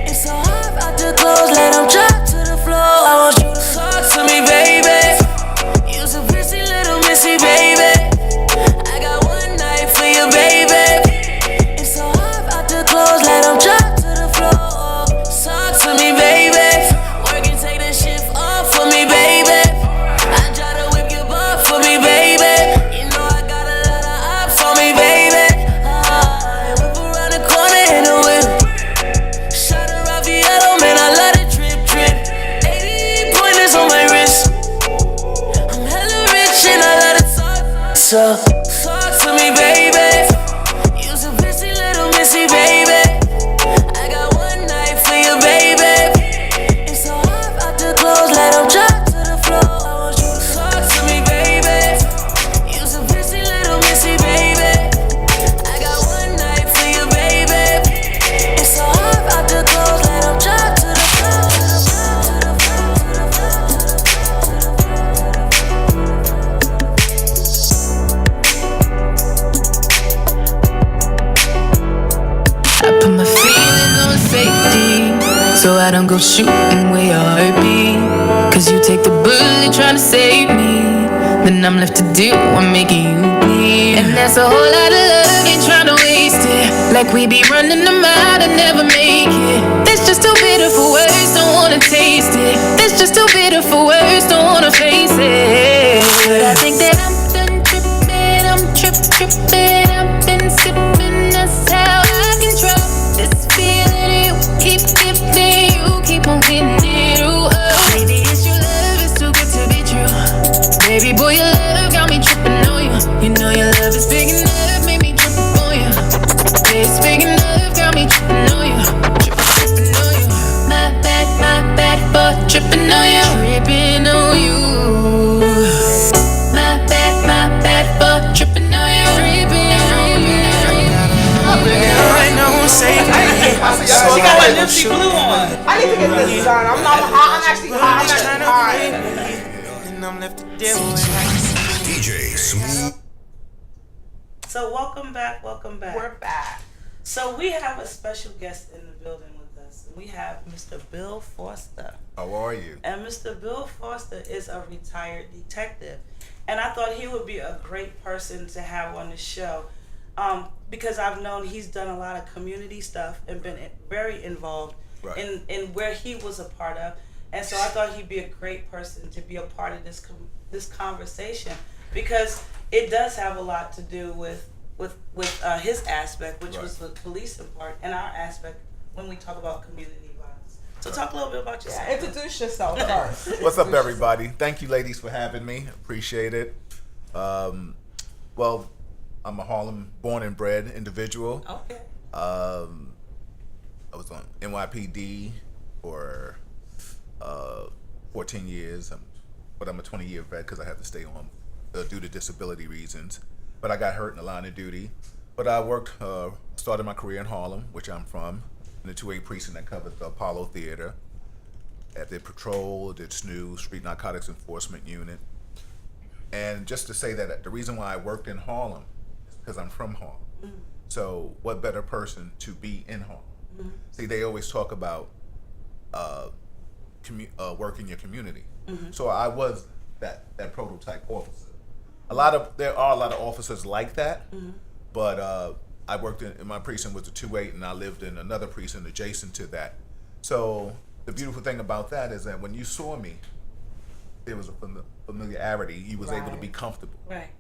It's so hard out the clothes, let them drop to the floor. I want you to talk to me, baby. You're so pretty, little missy, baby. I got one night for you, baby. It's so hard out the clothes, let them drop to the floor. Talk to me, baby. Work and take the shift off for me, baby. I try to whip your butt for me, baby. You know I got a lot of ops for me, baby. I whip around the corner in the whip. Shot a Raffaello, man, I love the drip, drip. 80 pointers on my wrist. I'm hella rich and I love to talk. So, talk to me, baby. You so pretty, little missy, baby. I got one night for you, baby. It's so hard out the clothes, let them drop to the floor. I want you to talk to me, baby. You so pretty, little missy, baby. I got one night for you, baby. It's so hard out the clothes, let them drop to the floor. I put my feelings on safety, so I don't go shooting where your heart be. Cause you take the bullet trying to save me, then I'm left to deal with making you bleed. And that's a whole lot of love, ain't trying to waste it. Like we be running them out and never make it. That's just too bitter for words, don't wanna taste it. That's just too bitter for words, don't wanna face it. But I think that I'm done tripping, I'm tripping. I've been sipping, that's how I control this feeling you keep giving. You keep on getting it, ooh, oh. Maybe it's your love, it's too good to be true. Baby boy, your love got me tripping on you. You know your love is big enough, made me trip on you. Yeah, it's big enough, got me tripping on you. Tripping on you. My bad for tripping on you. Tripping on you. My bad for tripping on you. Tripping on you. I know, say She got her Nipsey Blue on. I need to get this done. I'm not hot. I'm actually hot. I'm actually hot. and I'm left to deal with. DJ Smooth. So welcome back. We're back. So we have a special guest in the building with us. We have Mr. Bill Foster. How are you? And Mr. Bill Foster is a retired detective. And I thought he would be a great person to have on the show. Because I've known he's done a lot of community stuff and been very involved in where he was a part of. And so I thought he'd be a great person to be a part of this conversation, because it does have a lot to do with his aspect, which was the policing part, and our aspect when we talk about community violence. So talk a little bit about yourself. Yeah, introduce yourself first. What's up, everybody? Thank you, ladies, for having me. Appreciate it. Well, I'm a Harlem born and bred individual. Okay. I was on NYPD for 14 years, but I'm a 20-year vet because I had to stay on due to disability reasons. But I got hurt in the line of duty. But I started my career in Harlem, which I'm from, in the 2A precinct that covered the Apollo Theater. I did patrol, did SNU, Street Narcotics Enforcement Unit. And just to say that the reason why I worked in Harlem is because I'm from Harlem. Mm-hmm. So what better person to be in Harlem? Mm-hmm. See, they always talk about work in your community. Mm-hmm. So I was that prototype officer. There are a lot of officers like that, mm-hmm. but I worked in my precinct was the 2-8, and I lived in another precinct adjacent to that. So the beautiful thing about that is that when you saw me, there was a familiarity. You was able to be comfortable. Right.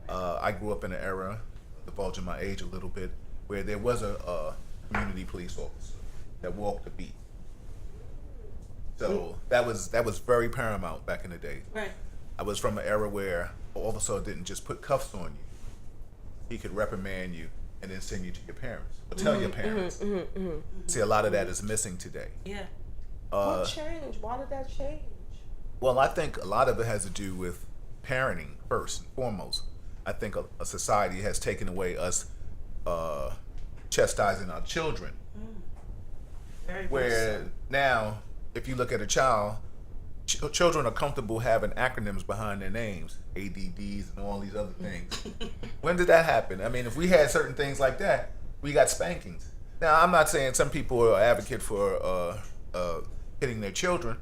I grew up in an era, divulging my age a little bit, where there was a community police officer that walked the beat. So that was very paramount back in the day. Right. I was from an era where an officer didn't just put cuffs on you. He could reprimand you and then send you to your parents or tell your parents. See, a lot of that is missing today. Yeah. What changed? Why did that change? Well, I think a lot of it has to do with parenting first and foremost. I think a society has taken away us chastising our children Very Where much so. now, if you look at a child, children are comfortable having acronyms behind their names, ADDs and all these other things. When did that happen? I mean, if we had certain things like that, we got spankings. Now, I'm not saying some people are advocate for hitting their children.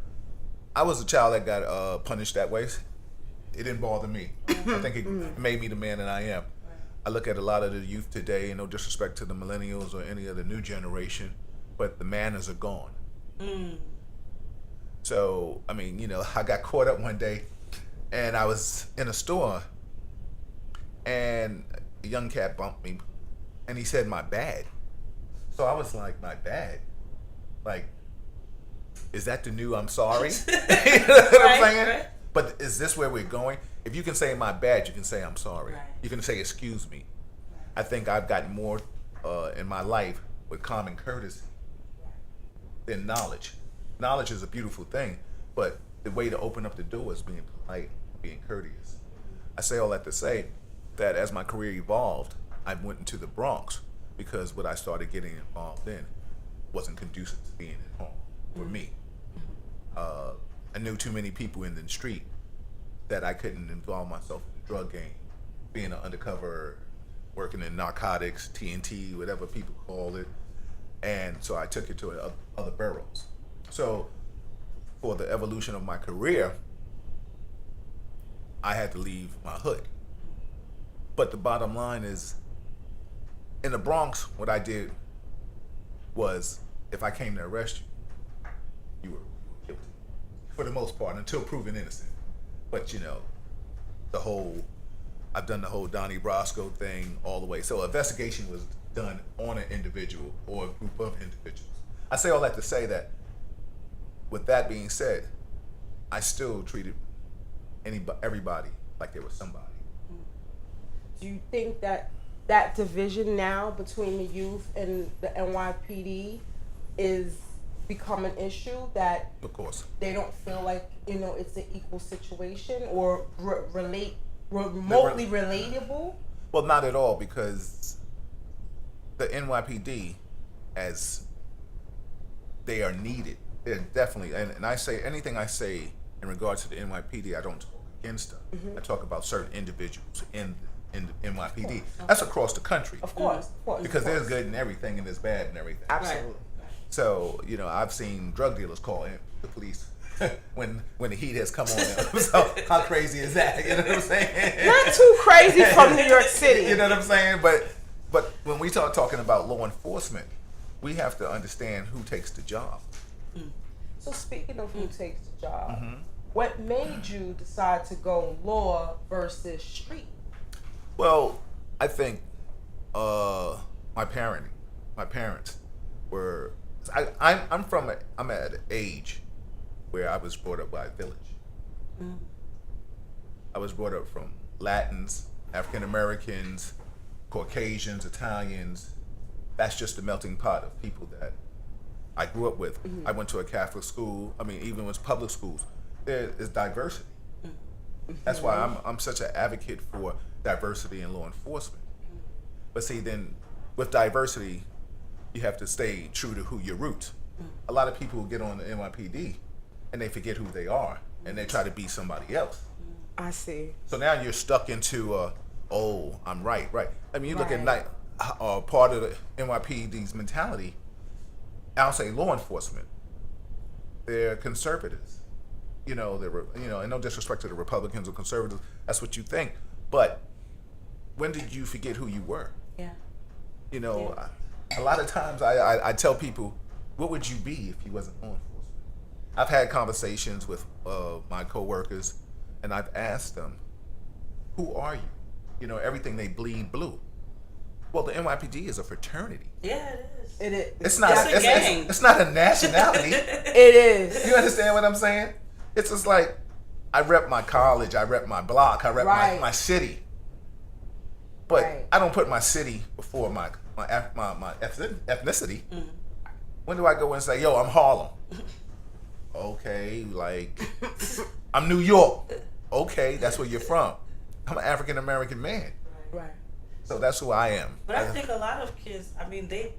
I was a child that got punished that way. It didn't bother me. I think it made me the man that I am. I look at a lot of the youth today, and no disrespect to the millennials or any of the new generation, but the manners are gone. So, I mean, you know, I got caught up one day, and I was in a store, and a young cat bumped me, and he said, "My bad." So I was like, "My bad?" Like, is that the new "I'm sorry"? You know what I'm saying? Right. But is this where we're going? If you can say "my bad," you can say "I'm sorry." Right. You can say "excuse me." I think I've gotten more in my life with common courtesy than knowledge. Knowledge is a beautiful thing, but the way to open up the door is being polite, being courteous. I say all that to say that as my career evolved, I went into the Bronx because what I started getting involved in wasn't conducive to being at home for me. I knew too many people in the street that I couldn't involve myself in the drug game, being an undercover, working in narcotics, TNT, whatever people call it. And so I took it to other boroughs. So for the evolution of my career, I had to leave my hood. But the bottom line is, in the Bronx, what I did was, if I came to arrest you, you were guilty. For the most part, until proven innocent. But you know, I've done the whole Donnie Brasco thing all the way. So investigation was done on an individual or a group of individuals. I say all that to say that, with that being said, I still treated everybody like they were somebody. Do you think that that division now between the youth and the NYPD is become an issue, that Of course. they don't feel like, you know, it's an equal situation or remotely relatable? Well, not at all, because the NYPD, as they are needed, they're definitely, and I say, anything I say in regards to the NYPD, I don't talk against them. I talk about certain individuals in the NYPD. That's across the country. Of course. Because there's good in everything and there's bad in everything. Absolutely. So, you know, I've seen drug dealers call in the police when the heat has come on them. So how crazy is that? You know what I'm saying? Not too crazy from New York City. You know what I'm saying? But when we start talking about law enforcement, we have to understand who takes the job. So speaking of who takes the job, what made you decide to go law versus street? Well, I think my parents were. I'm at an age where I was brought up by a village. I was brought up from Latins, African Americans, Caucasians, Italians. That's just the melting pot of people that I grew up with. I went to a Catholic school. I mean, even with public schools, there is diversity. That's why I'm such an advocate for diversity in law enforcement. But see, then with diversity, you have to stay true to who your roots. A lot of people get on the NYPD and they forget who they are and they try to be somebody else. I see. So now you're stuck into I'm right. I mean, you look at part of the NYPD's mentality. I'll say law enforcement. They're conservatives. You know, and no disrespect to the Republicans or conservatives. That's what you think. But when did you forget who you were? Yeah. You know, a lot of times I tell people, what would you be if you wasn't law enforcement? I've had conversations with my coworkers, and I've asked them, who are you? You know, everything they bleed blue. Well, the NYPD is a fraternity. Yeah, it is. It is. It's not. It's a gang. It's not a nationality. It is. You understand what I'm saying? It's just like, I rep my college, I rep my block, I rep my city. But I don't put my city before my ethnicity. When do I go and say, yo, I'm Harlem? Okay, like, I'm New York. Okay, that's where you're from. I'm an African American man. Right. So that's who I am. But I think a lot of kids, I mean, they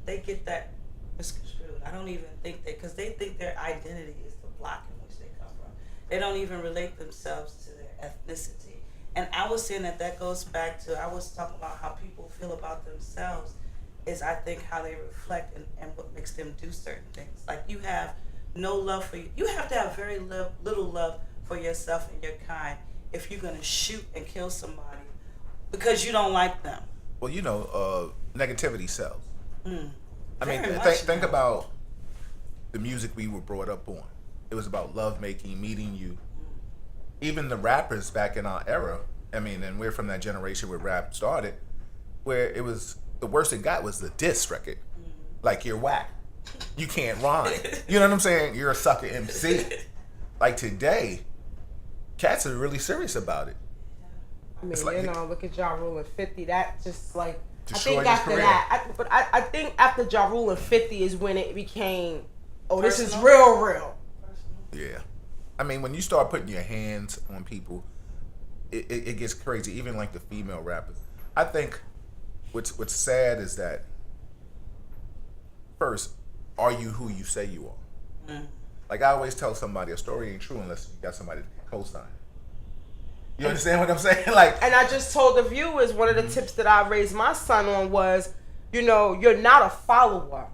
get that misconstrued. I don't even think that, because they think their identity is the block in which they come from. They don't even relate themselves to their ethnicity. And I was saying that goes back to, I was talking about how people feel about themselves is, I think, how they reflect and what makes them do certain things. Like, you have no love for you. You have to have very little love for yourself and your kind if you're going to shoot and kill somebody because you don't like them. Well, you know, negativity sells. I mean, Very much think so. about the music we were brought up on. It was about love making, meeting you. Even the rappers back in our era, I mean, and we're from that generation where rap started, where it was, the worst it got was the diss record. Like, you're whack. You can't rhyme. You know what I'm saying? You're a sucker MC. Like, today, cats are really serious about it. I mean, It's like- you know, look at Ja Rule and 50. That just like, Destroyed I his think after career. that, I think after Ja Rule and 50 is when it became, oh, this is Personal? real. Yeah. I mean, when you start putting your hands on people, it gets crazy. Even like the female rappers. I think what's sad is that, first, are you who you say you are? Like, I always tell somebody, a story ain't true unless you got somebody to co-sign. You understand what I'm saying? Like, And I just told the viewers, one of the tips that I raised my son on was, you know, you're not a follower.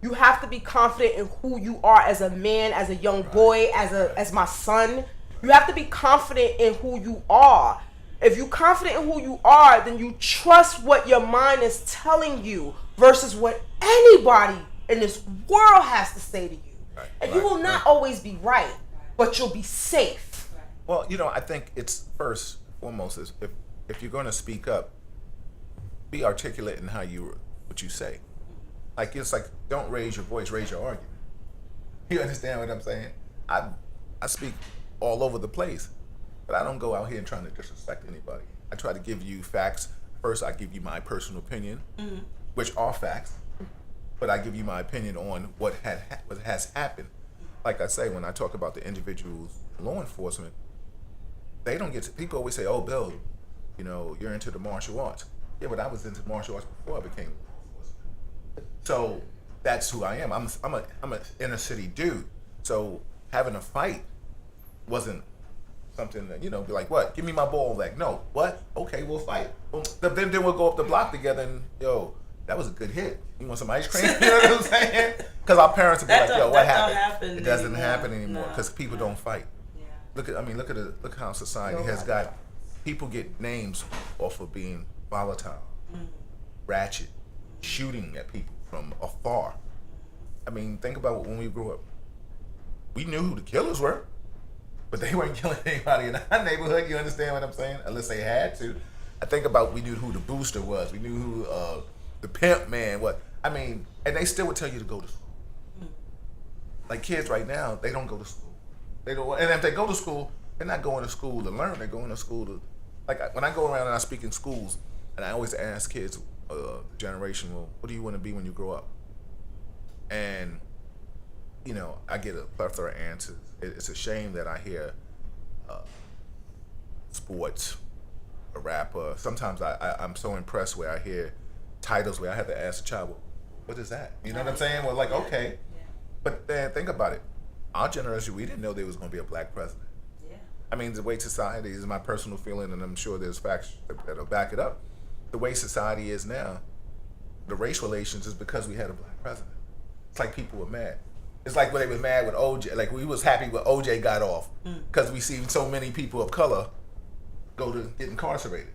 You have to be confident in who you are as a man, as a young boy, as my son. You have to be confident in who you are. If you're confident in who you are, then you trust what your mind is telling you versus what anybody in this world has to say to you. Right, And you will not always be right, but you'll be safe. well, you know, I think it's first and foremost is if you're going to speak up, be articulate in what you say. Like, it's like, don't raise your voice, raise your argument. You understand what I'm saying? I speak all over the place, but I don't go out here and trying to disrespect anybody. I try to give you facts. First, I give you my personal opinion, which are facts, but I give you my opinion on what has happened. Like I say, when I talk about the individuals in law enforcement, they don't get to, people always say, oh, Bill, you know, you're into the martial arts. Yeah, but I was into martial arts before I became law enforcement. So that's who I am. I'm a inner city dude. So having a fight wasn't something that, you know, be like, what? Give me my ball back. No. What? Okay, we'll fight. Boom. Then we'll go up the block together and, yo, that was a good hit. You want some ice cream? You know what I'm saying? Because our parents would be like, yo, what happened? It doesn't happen anymore because people don't fight. Yeah. Look how society has got, people get names off of being volatile, ratchet, shooting at people from afar. I mean, think about when we grew up. We knew who the killers were, but they weren't killing anybody in our neighborhood. You understand what I'm saying? Unless they had to. I think about, we knew who the booster was. We knew who the pimp man was. I mean, and they still would tell you to go to school. Like, kids right now, they don't go to school. They don't, and if they go to school, they're not going to school to learn. They're going to school to, like, when I go around and I speak in schools, and I always ask kids, generation, well, what do you want to be when you grow up? And, you know, I get a plethora of answers. It's a shame that I hear sports, a rapper. Sometimes I'm so impressed where I hear titles where I have to ask the child, well, what is that? You know what I'm saying? Well, like, okay. But then think about it. Our generation, we didn't know there was going to be a black president. Yeah. I mean, the way society is, my personal feeling, and I'm sure there's facts that'll back it up. The way society is now, the race relations is because we had a black president. It's like people were mad. It's like when they were mad with OJ. Like, we was happy when OJ got off because we see so many people of color go to get incarcerated.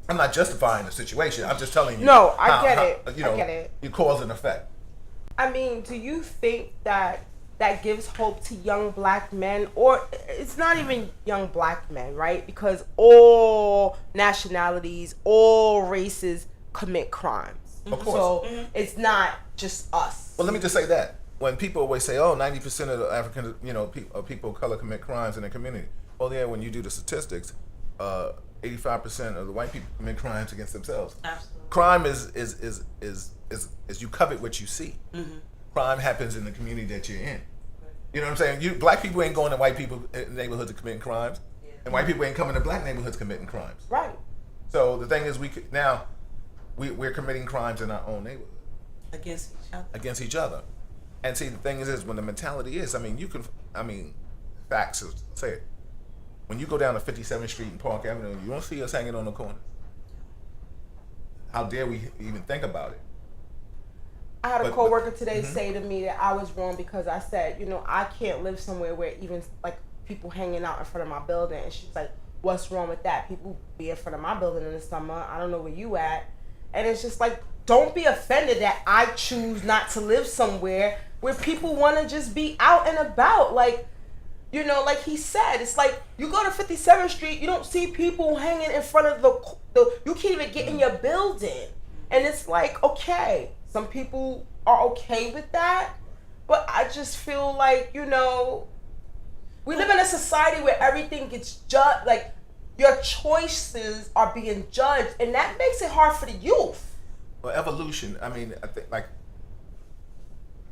I'm not justifying the situation. I'm just telling you. No, I get it. You know, I get it. You cause and effect. I mean, do you think that gives hope to young black men? Or it's not even young black men, right? Because all nationalities, all races commit crimes. Of course. So it's not just us. Well, let me just say that. When people always say, oh, 90% of the African, you know, people of color commit crimes in their community. Well, yeah, when you do the statistics, 85% of the white people commit crimes against themselves. Absolutely. Crime is you covet what you see. Crime happens in the community that you're in. You know what I'm saying? Black people ain't going to white people neighborhoods to committing crimes, and white people ain't coming to black neighborhoods committing crimes. Right. So the thing is, we're committing crimes in our own neighborhood. against each other. And see, the thing is when the mentality is, facts is, say it. When you go down to 57th Street and Park Avenue, you don't see us hanging on the corner. How dare we even think about it? I had a coworker today say to me that I was wrong because I said, I can't live somewhere where even like people hanging out in front of my building. And she's like, what's wrong with that? People be in front of my building in the summer. I don't know where you at. And it's just like, don't be offended that I choose not to live somewhere where people want to just be out and about. Like, like he said, it's like you go to 57th Street, you don't see people hanging in front of the you can't even get in your building. And it's like, okay, some people are okay with that, but I just feel like, we live in a society where everything gets judged, like your choices are being judged, and that makes it hard for the youth. Well, evolution, I think like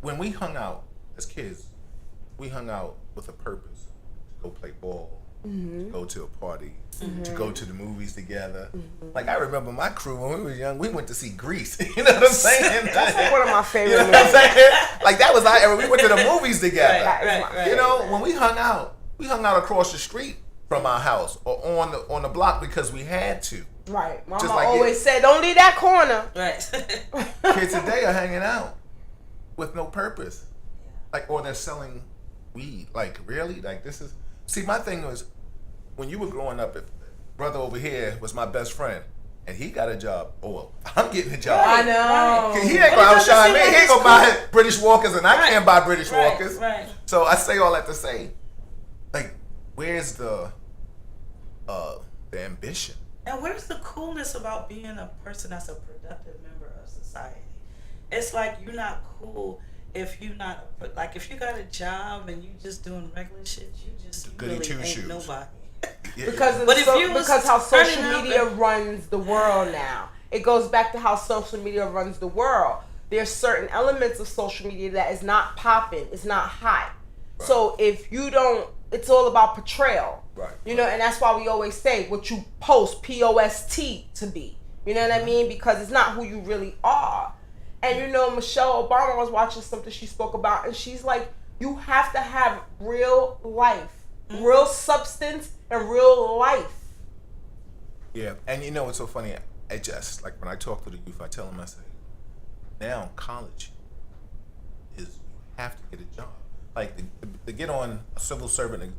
when we hung out as kids, we hung out with a purpose. To go play ball, to go to a party, to go to the movies together. Like I remember my crew when we were young, we went to see Grease. You know what I'm saying? That's like one of my favorite movies. What I'm saying? Like that was our era. We went to the movies together. Right. When we hung out across the street from our house or on the block because we had to. Right. Mama always said, don't leave that corner. Right. Kids today are hanging out with no purpose. Like, or they're selling weed. Like, really? Like, this is... See, my thing was, when you were growing up, if brother over here was my best friend, and he got a job, I'm getting a job. I know. He ain't gonna outshine me. He ain't gonna buy British Walkers, and I can't buy British Walkers. Right. So I say all that to say, like, where's the ambition? And where's the coolness about being a person that's a productive member of society? It's like you're not cool if you not like if you got a job and you just doing regular shit, you just really ain't nobody. Because how social media runs the world now. It goes back to how social media runs the world. There's certain elements of social media that is not popping, it's not hot. Right. So if you don't, it's all about portrayal. Right. And that's why we always say what you post, POST to be. You know what I mean? Because it's not who you really are. And Michelle Obama was watching something she spoke about, and she's like, you have to have real life, real substance, and real life. Yeah, and it's so funny. I just, like, when I talk to the youth, I tell them, I say, now college is, you have to get a job. Like, to get on a civil servant and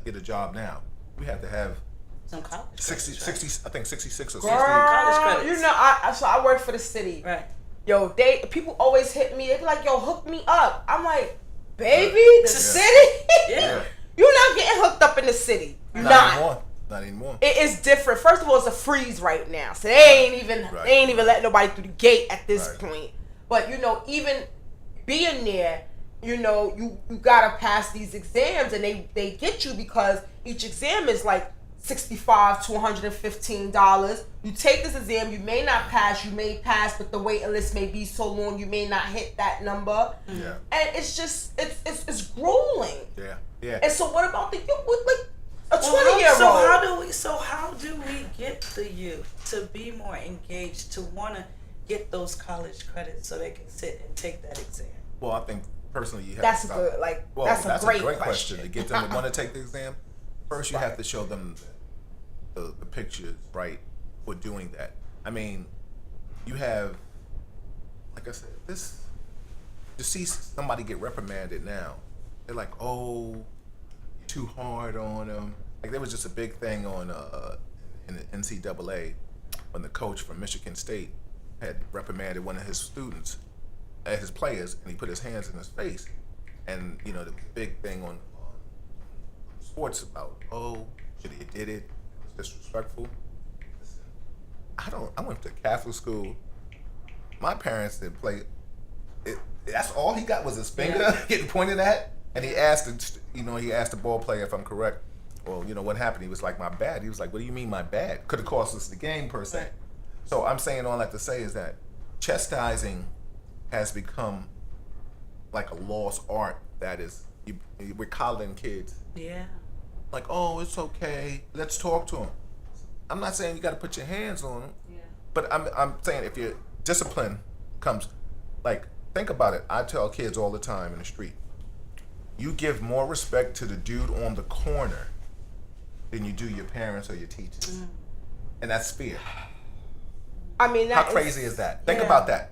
get a job now, we have to have some college 60, I think 66 or 60 college credits. I work for the city. Right. Yo, people always hit me. They be like, yo, hook me up. I'm like, baby, the city? Yeah. You're not getting hooked up in the city. You're not anymore. It is different. First of all, it's a freeze right now. So they ain't even letting nobody through the gate at this point. But even being there, you gotta pass these exams, and they get you because each exam is like $65 to $115. You take this exam, you may not pass, you may pass, but the waiting list may be so long you may not hit that number. Yeah. And it's just it's grueling. Yeah. Yeah. And so what about the youth? Like a 20-year-old. So how do we get the youth to be more engaged, to want to get those college credits so they can sit and take that exam? Well, I think personally you have that's to good. Like that's a great question to get them to want to take the exam. First, you have to show them the pictures right for doing that. I mean, you have, like I said, to see somebody get reprimanded now, they're like, oh, too hard on them. Like there was just a big thing on in the NCAA when the coach from Michigan State had reprimanded one of his students, his players, and he put his hands in his face. And the big thing on sports about, should he have did it? It was disrespectful. I went to Catholic school. My parents didn't play. That's all he got was his finger getting pointed at, and he asked the ball player if I'm correct. Well, what happened? He was like, my bad. He was like, what do you mean my bad? Could have cost us the game per se. Right. So I'm saying all that to say is that chastising has become like a lost art. That is, we're coddling kids. Yeah. Like, oh, it's okay. Let's talk to them. I'm not saying you got to put your hands on them, but I'm saying if your discipline comes, Like, think about it. I tell kids all the time in the street, you give more respect to the dude on the corner than you do your parents or your teachers. And that's fear. I mean, how crazy is that? Think about that.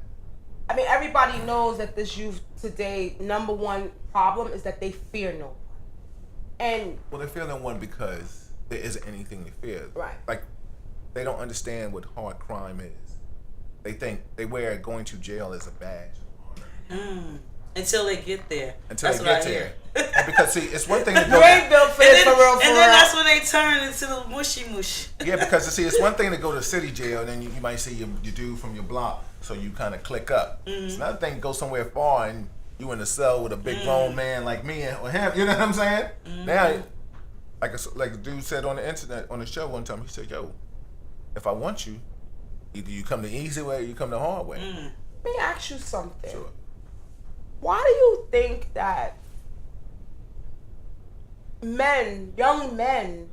I mean, everybody knows that this youth today, number one problem is that they fear no one. And well, they fear no one because there isn't anything to fear. Right. Like, they don't understand what hard crime is. They think they wear going to jail as a badge. Until they get there. Until they get there. And because see, it's one thing to go. You ain't built for this, for real. And then that's when they turn into the mushy mush. Yeah, because see, it's one thing to go to city jail, and then you might see your dude from your block, so you kind of click up. It's another thing to go somewhere far and you in the cell with a big grown man like me or him. You know what I'm saying? Now, like a dude said on the internet on the show one time, he said, "Yo, if I want you, either you come the easy way or you come the hard way." Let me ask you something. Sure. Why do you think that young men,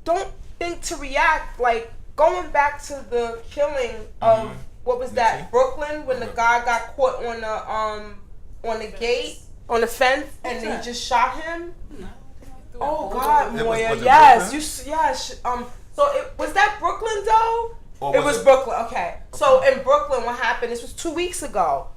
don't think to react? Like, going back to the killing of what was that, Brooklyn, when the guy got caught on the gate, on the fence, and he just shot him. Oh God, Moya, yes, yes. So was that Brooklyn though? It was Brooklyn. Okay. So in Brooklyn, what happened? This was 2 weeks ago.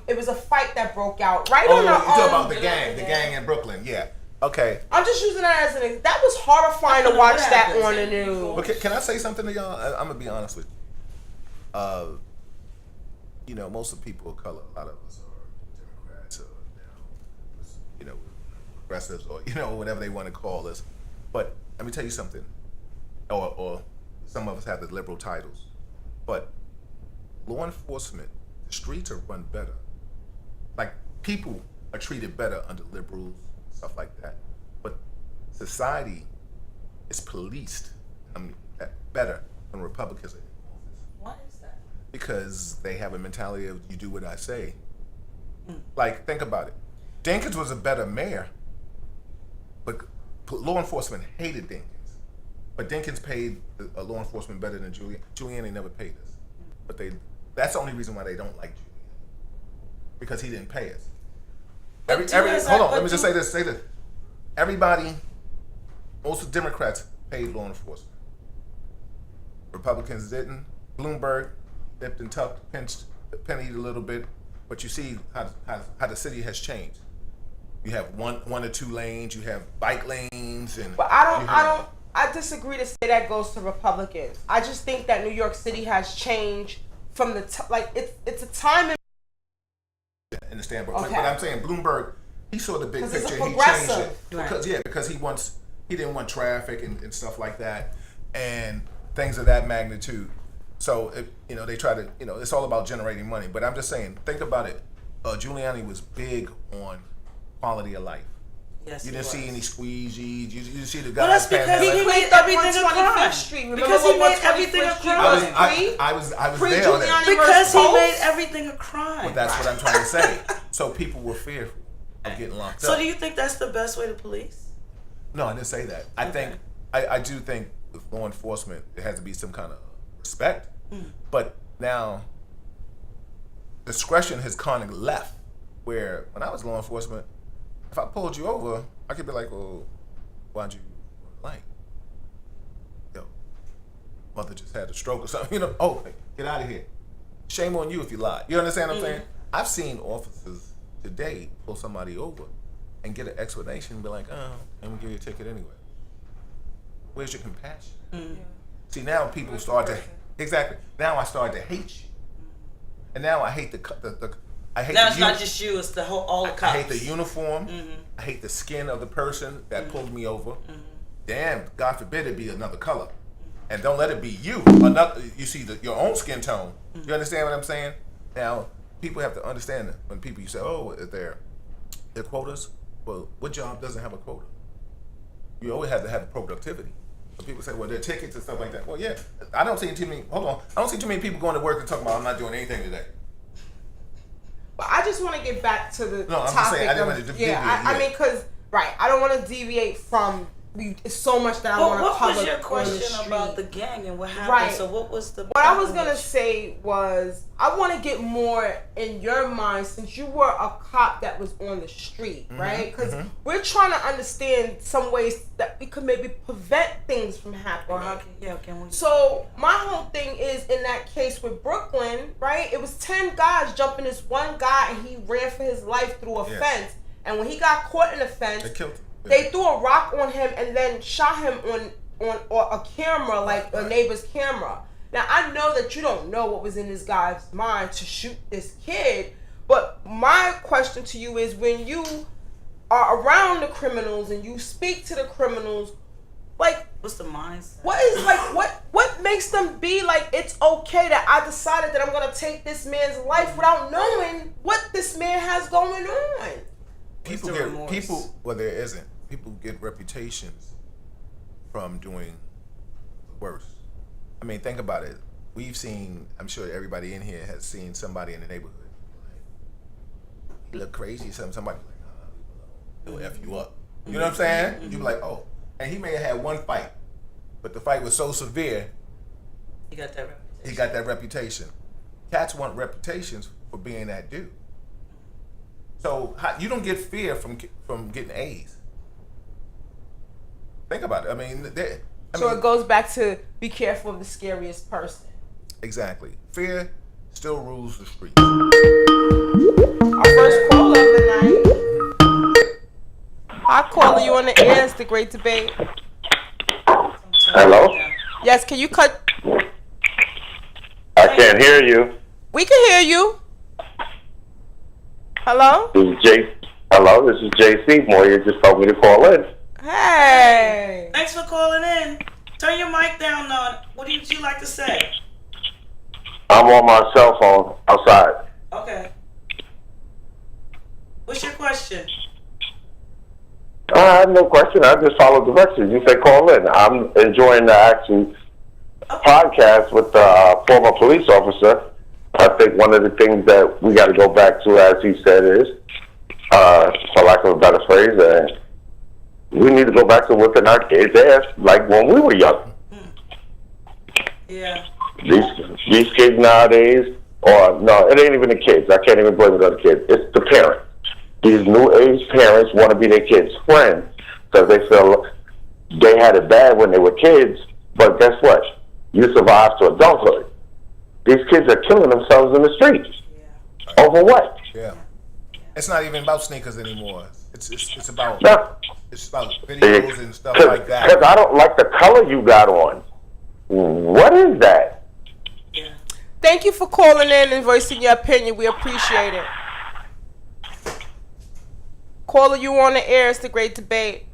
It was a fight that broke out right on the. You talking about the gang in Brooklyn? Yeah. Okay. I'm just using that as an example. That was horrifying to watch that on the news. Okay, can I say something to y'all? I'm gonna be honest with you. You know, most of the people of color, a lot of us are Democrats or you know, progressives or whatever they want to call us. But let me tell you something. Or some of us have the liberal titles, but law enforcement, the streets are run better. Like, people are treated better under liberals, stuff like that. But society is policed better when Republicans are in office. Why is that? Because they have a mentality of you do what I say. Like, think about it. Dinkins was a better mayor, but law enforcement hated Dinkins. But Dinkins paid law enforcement better than Giuliani. Giuliani never paid us. But that's the only reason why they don't like Giuliani. Because he didn't pay us. Hold on, let me just say this. Everybody, most Democrats paid law enforcement. Republicans didn't. Bloomberg dipped and tucked, pennied a little bit. But you see how the city has changed. You have one or two lanes, you have bike lanes, and but I disagree to say that goes to Republicans. I just think that New York City has changed from it's a time in the standpoint. Okay. But I'm saying Bloomberg, he saw the big picture. It's a he changed it right. because he didn't want traffic and stuff like that and things of that magnitude. So they try to it's all about generating money. But I'm just saying, think about it. Giuliani was big on quality of life. Yes, you didn't see any squeegees. You didn't see the guys. Well, that's because he made everything a crime. Because he made everything a crime. I was there. Because he made everything a crime. But that's what I'm trying to say. So people were fearful of getting locked up. So do you think that's the best way to police? No, I didn't say that. I do think with law enforcement there has to be some kind of respect. But now discretion has kind of left. Where when I was law enforcement, if I pulled you over, I could be like, "Well, why'd you like? Yo, mother just had a stroke or something. Oh, get out of here. Shame on you if you lied." You understand what I'm saying? I've seen officers today pull somebody over and get an explanation and be like, "Oh, and we give you a ticket anyway." Where's your compassion? See, now people start to Now I started to hate you, and now I hate I hate now it's not just you; it's all the cops. I hate the uniform. I hate the skin of the person that pulled me over. Damn, God forbid it be another color, and don't let it be you. You see your own skin tone. You understand what I'm saying? Now people have to understand that when people you say, "Oh, they're quotas." Well, what job doesn't have a quota? You always have to have productivity. So people say, "Well, there are tickets and stuff like that." Well, yeah, I don't see too many people going to work and talking about I'm not doing anything today. But I just want to get back to the topic. I'm just saying, I didn't want to deviate. I mean, because I don't want to deviate from it's so much that I want to cover. What was your on the question street. about the gang and what happened? Right. So what was the... What I was going to say was, I want to get more in your mind, since you were a cop that was on the street, right? Because we're trying to understand some ways that we could maybe prevent things from happening. Can we... So my whole thing is, in that case with Brooklyn, right? It was 10 guys jumping this one guy, and he ran for his life through a fence. And when he got caught in the fence, they killed him. They threw a rock on him and then shot him on a camera, like a neighbor's camera. Now, I know that you don't know what was in this guy's mind to shoot this kid, but my question to you is, when you are around the criminals and you speak to the criminals, like, what's the mindset? What is, like, what makes them be like, it's okay that I decided that I'm going to take this man's life without knowing what this man has going on? Well, there isn't. People get reputations from doing worse. I mean, think about it. We've seen, I'm sure everybody in here has seen somebody in the neighborhood. He look crazy, somebody he'll F you up. You know what I'm saying? You be like, oh. And he may have had one fight, but the fight was so severe, he got that reputation. He got that reputation. Cats want reputations for being that dude. So you don't get fear from getting A's. Think about it. I mean, it goes back to be careful of the scariest person. Exactly. Fear still rules the streets. Our first caller of the night. Hi, caller. You on the air? It's the Great Debate. Hello? Yes, can you cut? I can't hear you. We can hear you. Hello? Hello, this is JC. Moya just told me to call in. Hey. Thanks for calling in. Turn your mic down on. What would you like to say? I'm on my cell phone outside. Okay. What's your question? I have no question. I just followed directions. You said call in. I'm enjoying the actual podcast with the former police officer. I think one of the things that we got to go back to, as he said, is, for lack of a better phrase, we need to go back to whipping our kids' ass like when we were young. Yeah. These kids nowadays, or no, it ain't even the kids. I can't even blame it on the kids. It's the parents. These new age parents want to be their kids' friends because they feel they had it bad when they were kids. But guess what? You survived to adulthood. These kids are killing themselves in the streets. Yeah. Over what? Yeah. It's not even about sneakers anymore. It's about it's about videos and stuff like that. Because I don't like the color you got on. What is that? Yeah. Thank you for calling in and voicing your opinion. We appreciate it. Caller, you on the air. It's the Great Debate.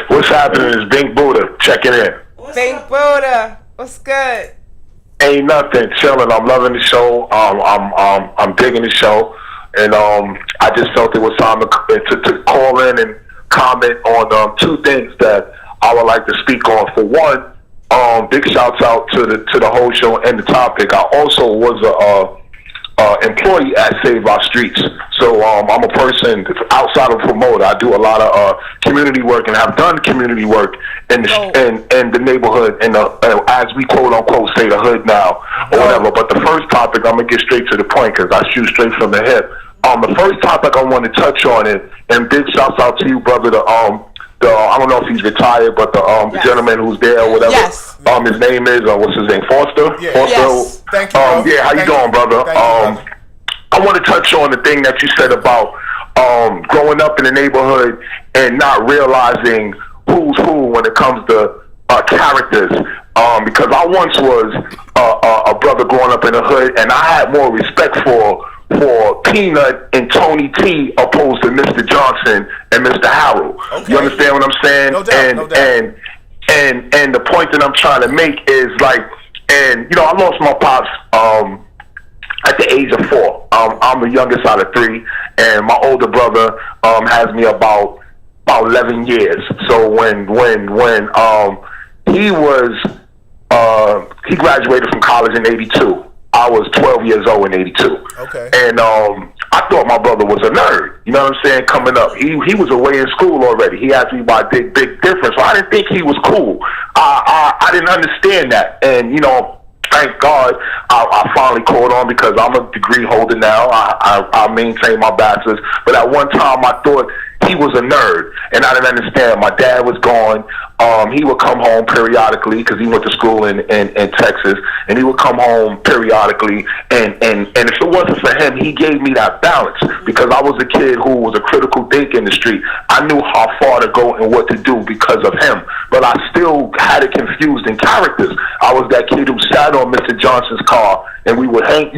What's happening is Big Buddha checking in. Big Buddha, what's good? Ain't nothing, chilling. I'm loving the show. I'm digging the show, and I just felt it was time to call in and comment on two things that I would like to speak on. For one, big shouts out to the whole show and the topic. I also was a employee at Save Our Streets, so I'm a person outside of promoter. I do a lot of community work and have done community work in the neighborhood, and as we quote unquote say the hood now or whatever. But the first topic, I'm gonna get straight to the point because I shoot straight from the hip. The first topic I want to touch on it, and big shouts out to you, brother. I don't know if he's retired, but the gentleman who's there or whatever. Yes. His name is what's his name? Foster. Yeah. Foster. Yes. Thank you. Bro. Yeah. How you doing, brother? I want to touch on the thing that you said about growing up in the neighborhood and not realizing who's who when it comes to characters. Because I once was a brother growing up in the hood, and I had more respect for Peanut and Tony T opposed to Mr. Johnson and Mr. Harold. Okay. You understand what I'm saying? No doubt, and the point that I'm trying to make is like, and I lost my pops at the age of 4. I'm the youngest out of 3, and my older brother has me about 11 years. So when he graduated from college in '82. I was 12 years old in '82. Okay. And I thought my brother was a nerd. You know what I'm saying? Coming up, he was away in school already. He asked me why big difference. So I didn't think he was cool. I didn't understand that, and you know. Thank God I finally caught on because I'm a degree holder now. I maintain my bachelor's. But at one time I thought he was a nerd, and I didn't understand. My dad was gone. He would come home periodically because he went to school in Texas, and he would come home periodically. And if it wasn't for him, he gave me that balance because I was a kid who was a critical thinker in the street. I knew how far to go and what to do because of him. But I still had it confused in characters. I was that kid who sat on Mr. Johnson's car, and we would hang,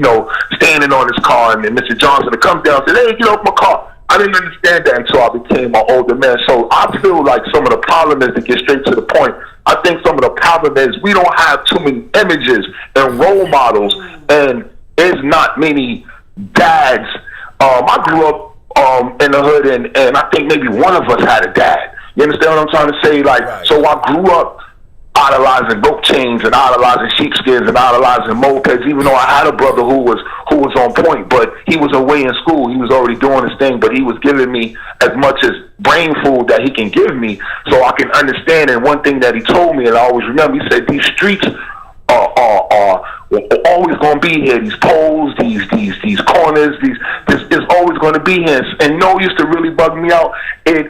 standing on his car, and then Mr. Johnson would come down and say, "Hey, get off my car." I didn't understand that until I became an older man. So I feel like some of the problem is, to get straight to the point, I think some of the problem is we don't have too many images and role models, and there's not many dads. I grew up in the hood, and I think maybe one of us had a dad. You understand what I'm trying to say? Like, so I grew up idolizing rope chains and idolizing sheepskins and idolizing mopeds, even though I had a brother who was on point, but he was away in school. He was already doing his thing, but he was giving me as much as brain food that he can give me so I can understand. And one thing that he told me, and I always remember, he said, these streets are always going to be here. These poles, these corners, this is always going to be here. And no, used to really bug me out.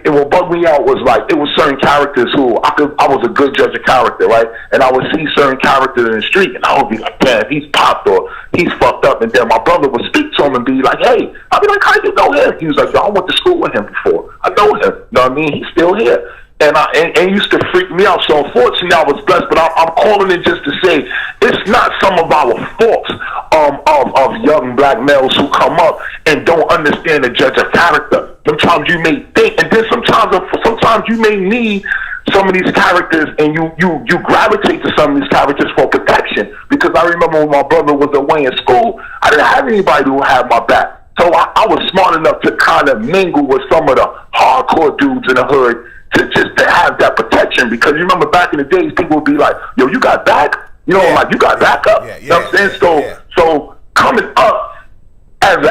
What bugged me out was like, it was certain characters who I was a good judge of character, right? And I would see certain characters in the street, and I would be like, man, he's popped or he's fucked up. And then my brother would speak to him and be like, hey, I'd be like, how do you know him? He was like, yo, I went to school with him before. I know him. You know what I mean? He's still here. And it used to freak me out. So unfortunately, I was blessed. But I'm calling it just to say it's not some of our faults of young black males who come up and don't understand the judge of character. Sometimes you may think, and then sometimes you may need some of these characters, and you gravitate to some of these characters for protection. Because I remember when my brother was away in school, I didn't have anybody who had my back. So I was smart enough to kind of mingle with some of the hardcore dudes in the hood to have that protection, because you remember back in the days, people would be like, yo, you got back? You know, like, you got backup? You know what I'm saying? So coming up as a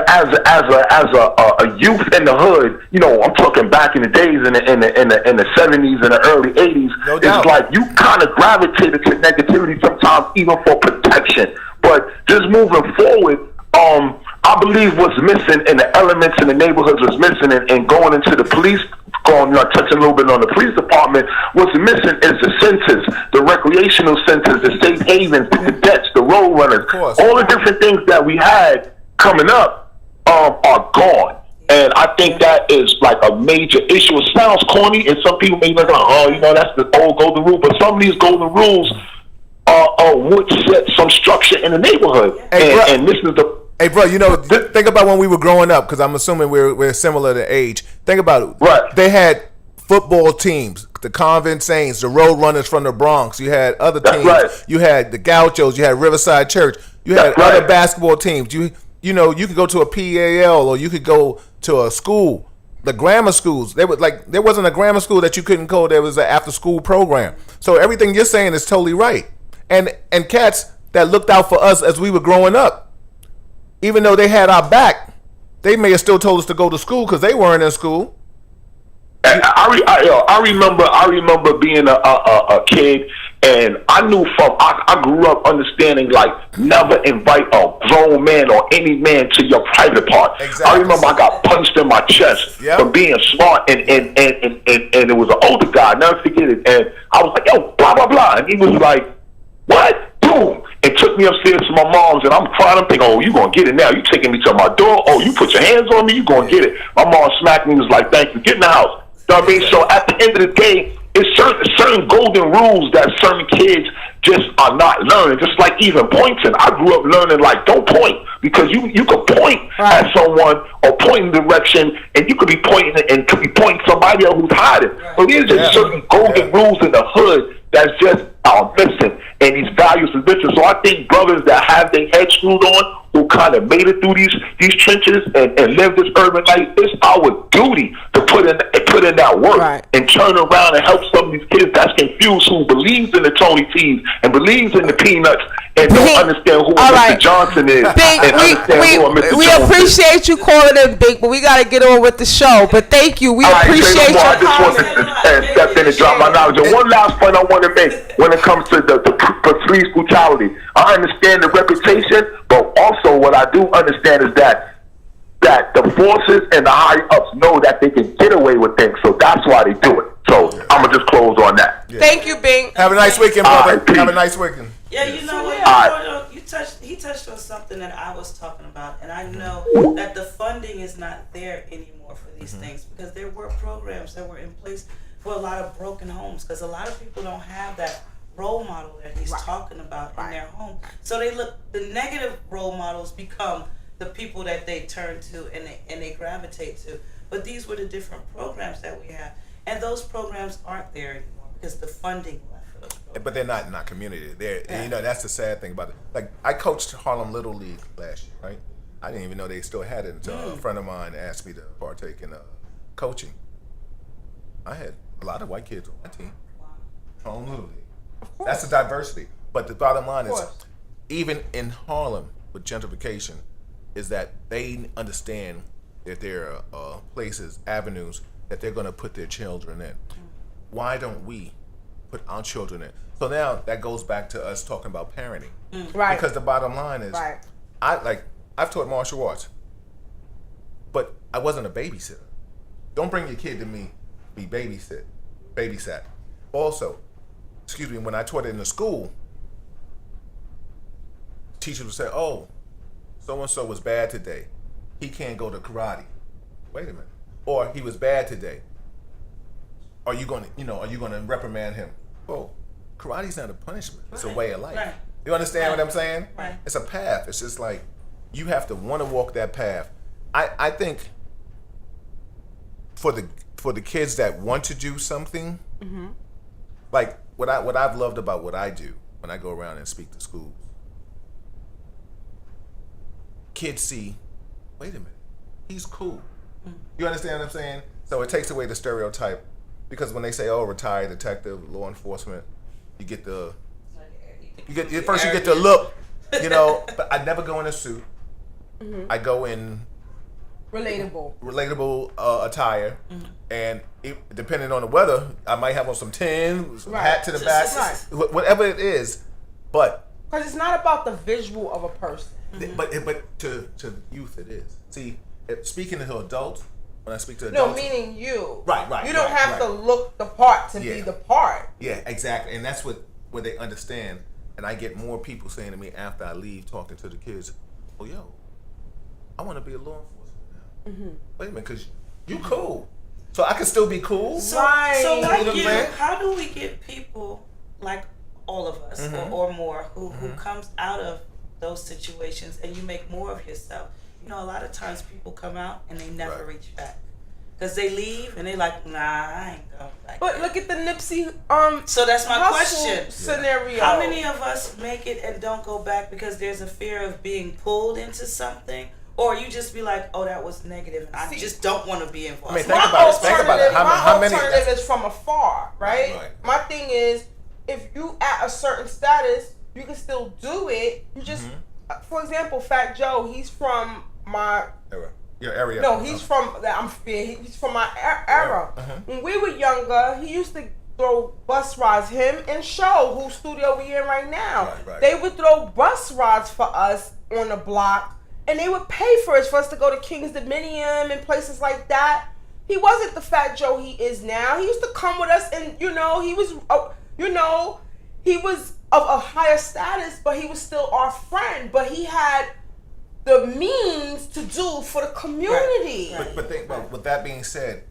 youth in the hood, you know, I'm talking back in the days in the 70s and the early 80s, it's like you kind of gravitated to negativity sometimes even for protection. But just moving forward, I believe what's missing in the elements in the neighborhoods was missing, and going into the police, touching a little bit on the police department, what's missing is the centers, the recreational centers, the safe havens, the cadets, the road runners, all the different things that we had coming up are gone. And I think that is like a major issue. It sounds corny, and some people may be like, oh, you know, that's the old golden rule, but some of these golden rules would set some structure in the neighborhood. And this is the... Hey, bro, you know, think about when we were growing up, because I'm assuming we're similar to age. Think about it. Right. They had football teams, the Convent Saints, the Road Runners from the Bronx. You had other teams. Right. You had the Gauchos. You had Riverside Church. You had other basketball teams. You know, you could go to a PAL, or you could go to a school. The grammar schools, there wasn't a grammar school that you couldn't go. There was an after-school program. So everything you're saying is totally right. And cats that looked out for us as we were growing up, even though they had our back, they may have still told us to go to school because they weren't in school. I remember being a kid, and I knew I grew up understanding, like, never invite a grown man or any man to your private part. Exactly. I remember I got punched in my chest for being smart, and it was an older guy. I'll never forget it. And I was like, yo, blah blah blah, and he was like, what? Boom. And took me upstairs to my mom's, and I'm crying. I'm thinking, oh, you gonna get it now? You taking me to my door? Oh, you put your hands on me? You gonna get it? My mom smacked me and was like, thank you, get in the house. You know what I mean? So at the end of the day, it's certain golden rules that certain kids just are not learning. Just like even pointing. I grew up learning, like, don't point, because you could point at someone or point in the direction, and you could be pointing and could be pointing somebody else who's hiding. So these are just certain golden rules in the hood that's just missing, and these values are missing. So I think brothers that have their head screwed on, who kind of made it through these trenches and live this urban life, it's our duty to put in that work and turn around and help some of these kids that's confused, who believes in the Tony T's and believes in the Peanuts and don't understand who Mr. Johnson is. Big, and understand who Mr. we Jones appreciate you calling in, Big, but we got to get on with the show. But thank you. We appreciate your I just want to step in and drop my knowledge. And one last point I want to make when it comes to the police brutality. I understand the reputation, but also what I do understand is that the forces and the high ups know that they can get away with things, so that's why they do it. So I'm gonna just close on that. Yeah. Thank you, Bing. Have a nice weekend, brother. Have a nice weekend. Yeah, you know what? He touched on something that I was talking about, and I know that the funding is not there anymore for these things, because there were programs that were in place for a lot of broken homes, because a lot of people don't have that role model that he's talking about in their home. So the negative role models become the people that they turn to and they gravitate to. But these were the different programs that we have, and those programs aren't there anymore because the funding left for those programs. But they're not community. They're you know, that's the sad thing about it. Like, I coached Harlem Little League last year, right? I didn't even know they still had it until a friend of mine asked me to partake in coaching. I had a lot of white kids on my team. Harlem Little League. That's the diversity. But the bottom line is, even in Harlem with gentrification, is that they understand that there are places, avenues that they're going to put their children in. Why don't we put our children in? So now that goes back to us talking about parenting, right? Because the bottom line is, I've taught martial arts, but I wasn't a babysitter. Don't bring your kid to me be babysat. Also, excuse me, when I taught it in the school, teachers would say, "Oh, so-and-so was bad today. He can't go to karate." Wait a minute. Or he was bad today. Are you going to reprimand him? Well, karate's not a punishment. It's a way of life. Right. You understand what I'm saying? Right. It's a path. It's just like you have to want to walk that path. I think for the kids that want to do something, like what I've loved about what I do when I go around and speak to schools, kids see, wait a minute, he's cool. You understand what I'm saying? So it takes away the stereotype, because when they say, "Oh, retired detective, law enforcement," you get the look, you know. But I never go in a suit. I go in relatable attire, and depending on the weather, I might have on some tin, some hat to the back, whatever it is. But because it's not about the visual of a person. But to youth it is. See, speaking to adults, when I speak to adults, no, meaning you. Right. You don't have to look the part to be the part. Yeah, exactly, and that's what they understand. And I get more people saying to me after I leave talking to the kids, "Oh, yo, I want to be a law enforcement now." Wait a minute, because you cool, so I can still be cool. So like you, how do we get people like all of us or more who comes out of those situations, and you make more of yourself? You know, a lot of times people come out and they never reach back because they leave and they like, "Nah, I ain't going back." But look at the Nipsey so that's my question scenario. How many of us make it and don't go back because there's a fear of being pulled into something, or you just be like, "Oh, that was negative and I just don't want to be involved"? I mean, think about it. How many? My alternative is from afar, right? My thing is, if you at a certain status, you can still do it. You just, for example, Fat Joe, he's from my your area. No, he's from he's from my era. When we were younger, he used to throw bus rides. Him and Show, whose studio we in right now, they would throw bus rides for us on the block, and they would pay for us to go to King's Dominion and places like that. He wasn't the Fat Joe he is now. He used to come with us, and he was, he was of a higher status, but he was still our friend. But he had the means to do for the community. But with that being said,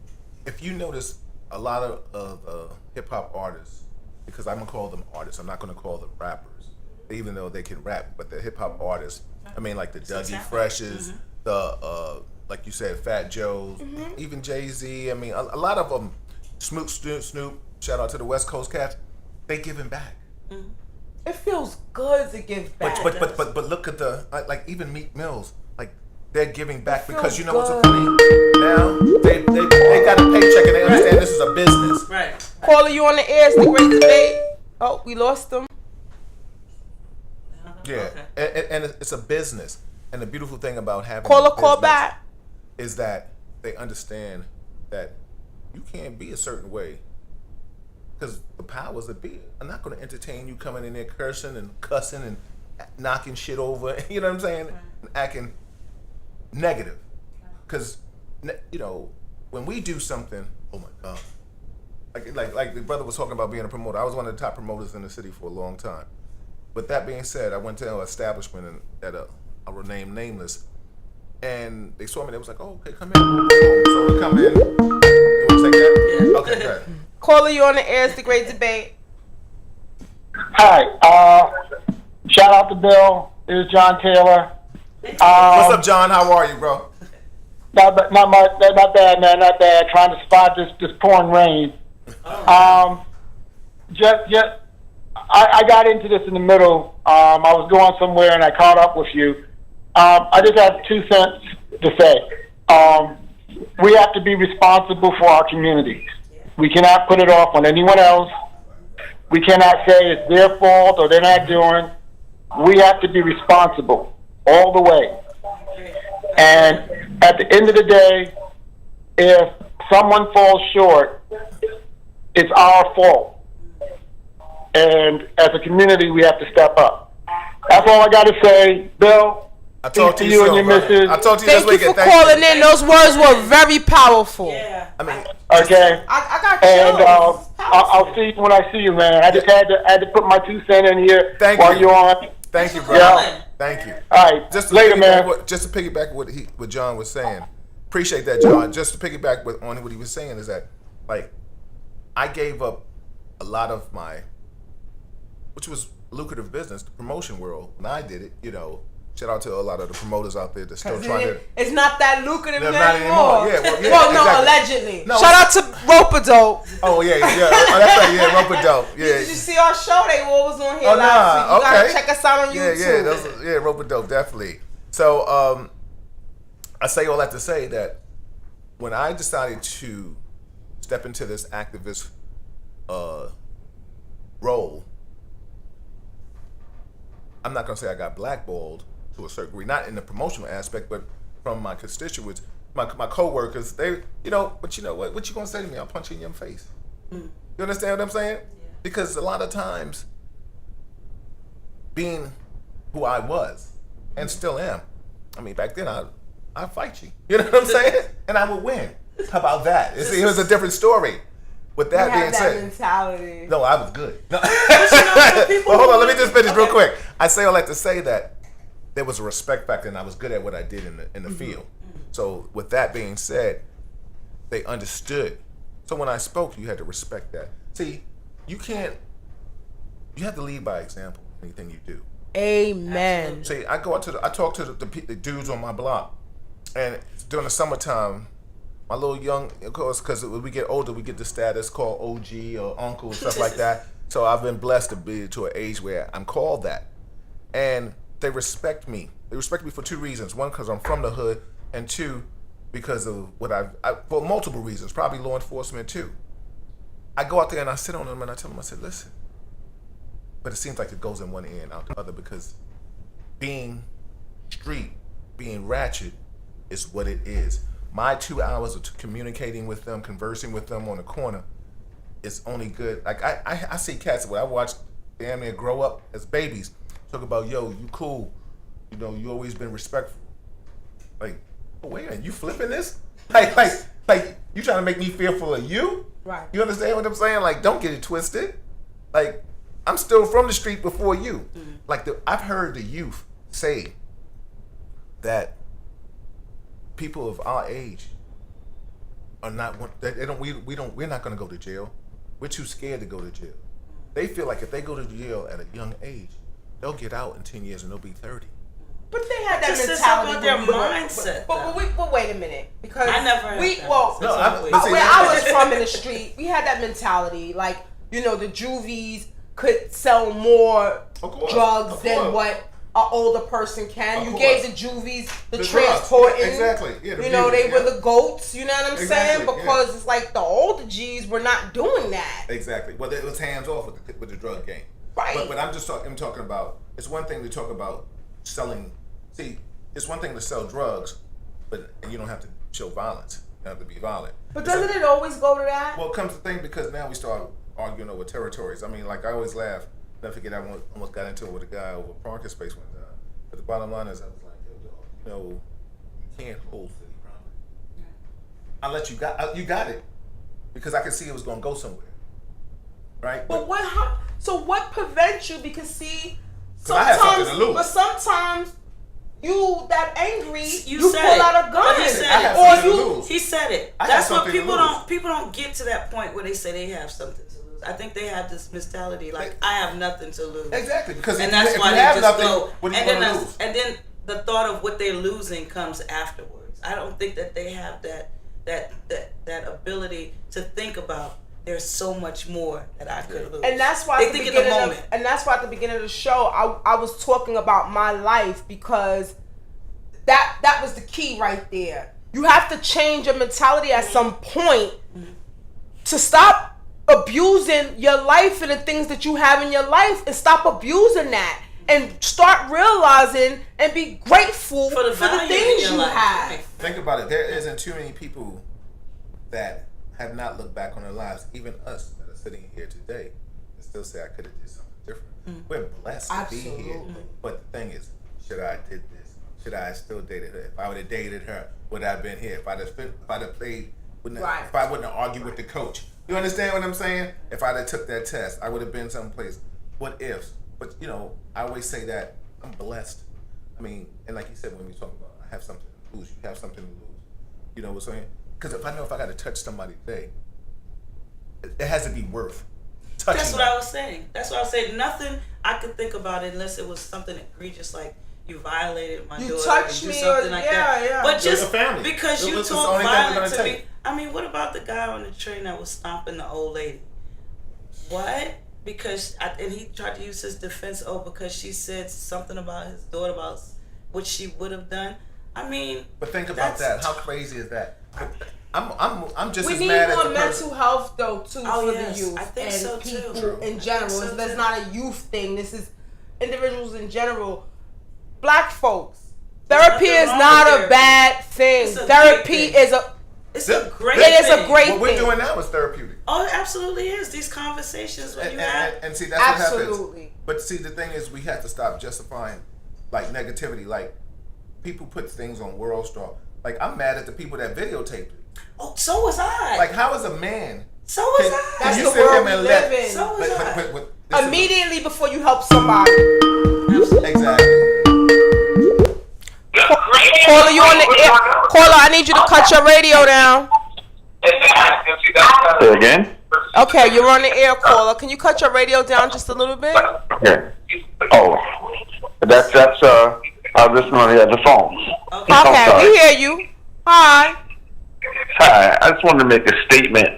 if you notice a lot of hip hop artists, because I'm gonna call them artists, I'm not gonna call them rappers, even though they can rap, but the hip hop artists, I mean, like the Dougie Freshes, the like you said, Fat Joes, even Jay-Z. I mean, a lot of them, Snoop, shout out to the West Coast cats, they giving back. It feels good to give back. But look at like even Meek Mills, like they're giving back because you know what's so funny? Now they got a paycheck and they understand this is a business. Right. Caller, you on the air? It's the Great Debate. Oh, we lost them. Yeah, and it's a business. And the beautiful thing about having call back is that they understand that you can't be a certain way because the powers that be are not going to entertain you coming in there cursing and cussing and knocking shit over. You know what I'm saying? Right. And acting negative. Because when we do something, oh my God. Like the brother was talking about being a promoter. I was one of the top promoters in the city for a long time. With that being said, I went to an establishment at I will name nameless, and they saw me. They was like, "Oh, okay, come in." So we come in. You want to take that? Yeah. Okay, good. Caller, you on the air. It's the Great Debate. Hi. Shout out to Bill. This is John Taylor. What's up, John? How are you, bro? Not bad, man. Not bad. Trying to spot this pouring rain. I got into this in the middle. I was going somewhere and I caught up with you. I just have 2 cents to say. We have to be responsible for our communities. We cannot put it off on anyone else. We cannot say it's their fault or they're not doing. We have to be responsible all the way. And at the end of the day, if someone falls short, it's our fault. And as a community, we have to step up. That's all I got to say. Bill, I talked to you and your missus. I talked to you this weekend. Thank you for calling in. Those words were very powerful. Yeah. I mean, okay. I got you. And I'll see you when I see you, man. I just had to put my 2 cents in here while you're on. Thank you, bro. Yeah. Thank you. All right. Later, man. Just to piggyback what John was saying. Appreciate that, John. Just to piggyback on what he was saying is that, like, I gave up a lot of my, which was lucrative business, the promotion world. When I did it, shout out to a lot of the promoters out there that still trying to. It's not that lucrative anymore. Yeah, no, exactly. allegedly. No. Shout out to Rope-A-Dope. Oh yeah. Oh, that's right. Yeah, Rope-A-Dope. Yeah. Did you see our show? They was on here last week. You gotta check us out on YouTube. Yeah, Rope-A-Dope, definitely. So I say all that to say that when I decided to step into this activist role, I'm not gonna say I got blackballed to a certain degree, not in the promotional aspect, but from my constituents, my co-workers. They, but you know what you gonna say to me? I'll punch you in your face. You understand what I'm saying? Yeah. Because a lot of times, being who I was and still am, I mean, back then I fight you. You know what I'm saying? And I would win. How about that? It was a different story. With that being said, mentality. No, I was good. No. Well, hold on, let me just finish real quick. I say all that to say that there was a respect factor, and I was good at what I did in the field. So with that being said, they understood. So when I spoke, you had to respect that. See, you have to lead by example. Anything you do. Amen. See, I talk to the dudes on my block, and during the summertime. My little young, of course, because when we get older, we get the status called OG or uncle and stuff like that. So I've been blessed to be to an age where I'm called that. And they respect me. They respect me for 2 reasons. 1, because I'm from the hood, and 2, because of what for multiple reasons, probably law enforcement too. I go out there and I sit on them and I tell them, I said, listen. But it seems like it goes in one ear and out the other because being street, being ratchet is what it is. My 2 hours of communicating with them, conversing with them on the corner, is only good. Like I see cats where I watch damn near grow up as babies, talk about, yo, you cool, you always been respectful. Like, oh, wait a minute, you flipping this? Like you trying to make me fearful of you? Right. You understand what I'm saying? Like, don't get it twisted. Like, I'm still from the street before you. Mm-hmm. Like I've heard the youth say that people of our age are not. We're not going to go to jail. We're too scared to go to jail. They feel like if they go to jail at a young age, they'll get out in 10 years and they'll be 30. But they had that mentality. About their mindset. But wait a minute, because I never heard where I was from in the street, we had that mentality. Like, the juvies could sell more drugs than what an older person can. You gave the juvies the transporting. Exactly. Yeah, they were the goats. You know what I'm saying? Because it's like the older G's were not doing that. Exactly. Well, it was hands off with the drug game. Right. But I'm talking about. It's one thing to talk about selling. See, it's one thing to sell drugs, but you don't have to show violence. You don't have to be violent. But doesn't it always go to that? Well, it comes to think because now we start arguing over territories. I mean, like I always laugh. Never forget, I almost got into it with a guy over parking space one time. But the bottom line is, I was like, you can't hold city property unless you got it, because I could see it was gonna go somewhere, right? But what prevents you? Because see, I have something to lose. But sometimes you that angry, you pull said out a gun, he said it. That's what people don't get to that point where they say they have something to lose. I think they have this mentality like I have nothing to lose. Exactly, because and that's why they just go. What do you want to lose? And then the thought of what they're losing comes afterwards. I don't think that they have that ability to think about. There's so much more that I could lose. And that's why at the beginning of the show, I was talking about my life, because that was the key right there. You have to change your mentality at some point to stop abusing your life and the things that you have in your life, and stop abusing that and start realizing and be grateful for the things you have. Think about it. There isn't too many people that have not looked back on their lives, even us that are sitting here today, and still say I could have did something different. We're blessed to be here. But the thing is, should I have did this? Should I have still dated her? If I would have dated her, would I have been here? If I'd have played, if I wouldn't have argued with the coach. You understand what I'm saying? If I'd have took that test, I would have been someplace. What ifs? But I always say that I'm blessed. I mean, and like you said, when we talk about I have something to lose, you have something to lose. You know what I'm saying? Because if I got to touch somebody today, it has to be worth touching. That's what I was saying. Nothing I could think about it unless it was something egregious, like you violated my daughter. You touched me, something like that. Yeah. But just because you talk violent to me. Take. I mean, what about the guy on the train that was stomping the old lady? What? Because and he tried to use his defense. Because she said something about his daughter, about what she would have done. I mean, but think about that. How crazy is that? I'm just as mad as the person. We need more mental health though too for the youth I think and so people too. in general. That's not a youth thing. This is individuals in general. Black folks. Therapy is not a bad thing. Therapy is a great thing. It is a great thing. What we're doing now is therapeutic. Oh, it absolutely is. These conversations when you have. And see, that's what happens. But see, the thing is, we have to stop justifying like negativity. Like people put things on World Star. Like I'm mad at the people that videotaped it. Oh, so was I. Like how is a man? So was I. That's the world we live in. So was I. Immediately before you help somebody. Exactly. Caller, you on the air? Caller, I need you to cut your radio down. Say again? Okay, you're on the air, caller. Can you cut your radio down just a little bit? Okay. Oh, that's I was listening on the other phone. Okay, we hear you. Hi. Hi, I just wanted to make a statement